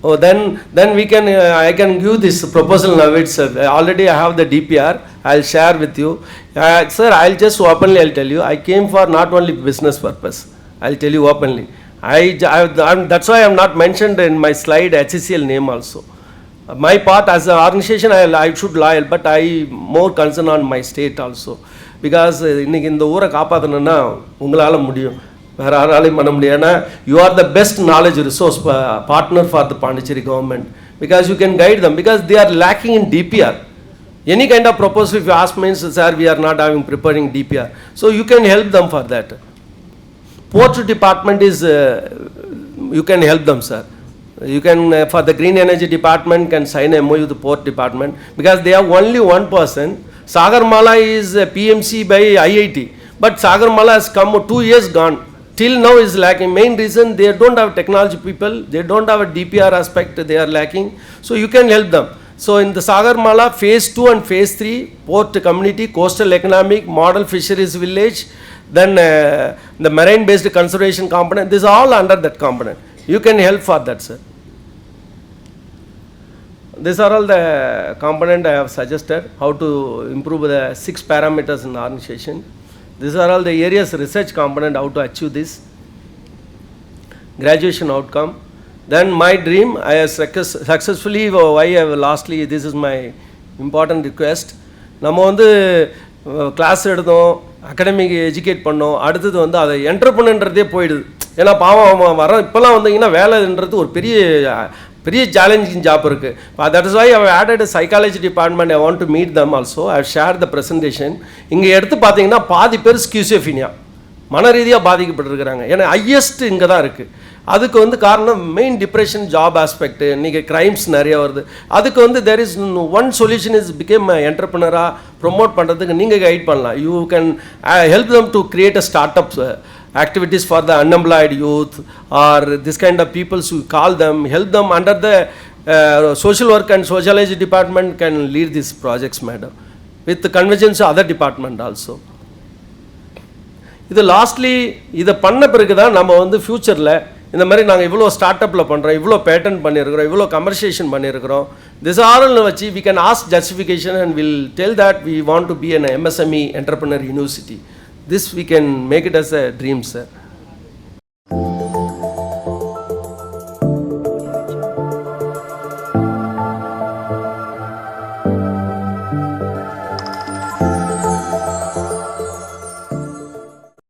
Speaker 3: Oh, then we can, I can give this proposal now itself. Already I have the DPR, I'll share with you. Sir, I'll just openly, I'll tell you, I came for not only business purpose. I'll tell you openly. That's why I have not mentioned in my slide HCL name also. My part as an organization, I should loyal, but I more concerned on my state also. Because in the Ura Kapathana, Ungalala Mudium. You are the best knowledge resource partner for the Pondicherry government, because you can guide them, because they are lacking in DPR. Any kind of proposal if you ask means, sir, we are not having preparing DPR. So you can help them for that. Port department is, you can help them, sir. You can, for the green energy department, can sign a MOU with the port department, because they have only one person. Sagarmala is PMC by IIT, but Sagarmala has come 2 years gone. Till now is lacking. Main reason, they don't have technology people, they don't have a DPR aspect, they are lacking. So you can help them. So in the Sagarmala phase 2 and phase 3, port community, coastal economic, model fisheries village, then the marine based conservation component, this is all under that component. You can help for that, sir. These are all the component I have suggested, how to improve the 6 parameters in the organization. These are all the areas research component, how to achieve this. Graduation outcome. Then my dream, I have successfully, why I have lastly, this is my important request. நம்ம வந்து class எடுத்தோம், academic educate பண்ணோம், அடுத்தது வந்து அதை என்டர்பிரனர்ன்றதே போயிடுது. ஏன்னா பாவம் வர இப்போல்லாம் வந்தீங்கன்னா வேலைன்றது ஒரு பெரிய சேலஞ்சிங் ஜாப் இருக்குது. That is why I added psychology department. I want to meet them also. I share the presentation. இங்கே எடுத்து பார்த்தீங்கன்னா பாதி பேர் ஸ்கியூசோஃபினியா மன ரீதியாக பாதிக்கப்பட்டிருக்கிறாங்க. ஏன்னா ஹையஸ்ட் இங்கே தான் இருக்குது. அதுக்கு வந்து காரணம் மெயின் டிப்ரெஷன், ஜாப் ஆஸ்பெக்ட், இன்றைக்கி க்ரைம்ஸ் நிறைய வருது. அதுக்கு வந்து there is one solution is become என்டர்பிரனராக ப்ரொமோட் பண்ணுறதுக்கு நீங்கள் கைட் பண்ணலாம். You can help them to create a startups activities for the unemployed youth or this kind of people, who call them, help them under the social work and sociology department can lead these projects, madam, with the convergence of other department also. இது lastly இதை பண்ண பிறகு தான் நம்ம வந்து ஃப்யூச்சரில் இந்த மாதிரி நாங்கள் இவ்வளோ ஸ்டார்ட் அப்பில் பண்ணுறோம், இவ்வளோ பேட்டன் பண்ணியிருக்கிறோம், இவ்வளோ கமர்ஷியேஷன் பண்ணியிருக்கிறோம், திஸ் ஆர்னு வச்சு we can ask justification and will tell that we want to be an MSME entrepreneur university. This we can make it as a dream, sir.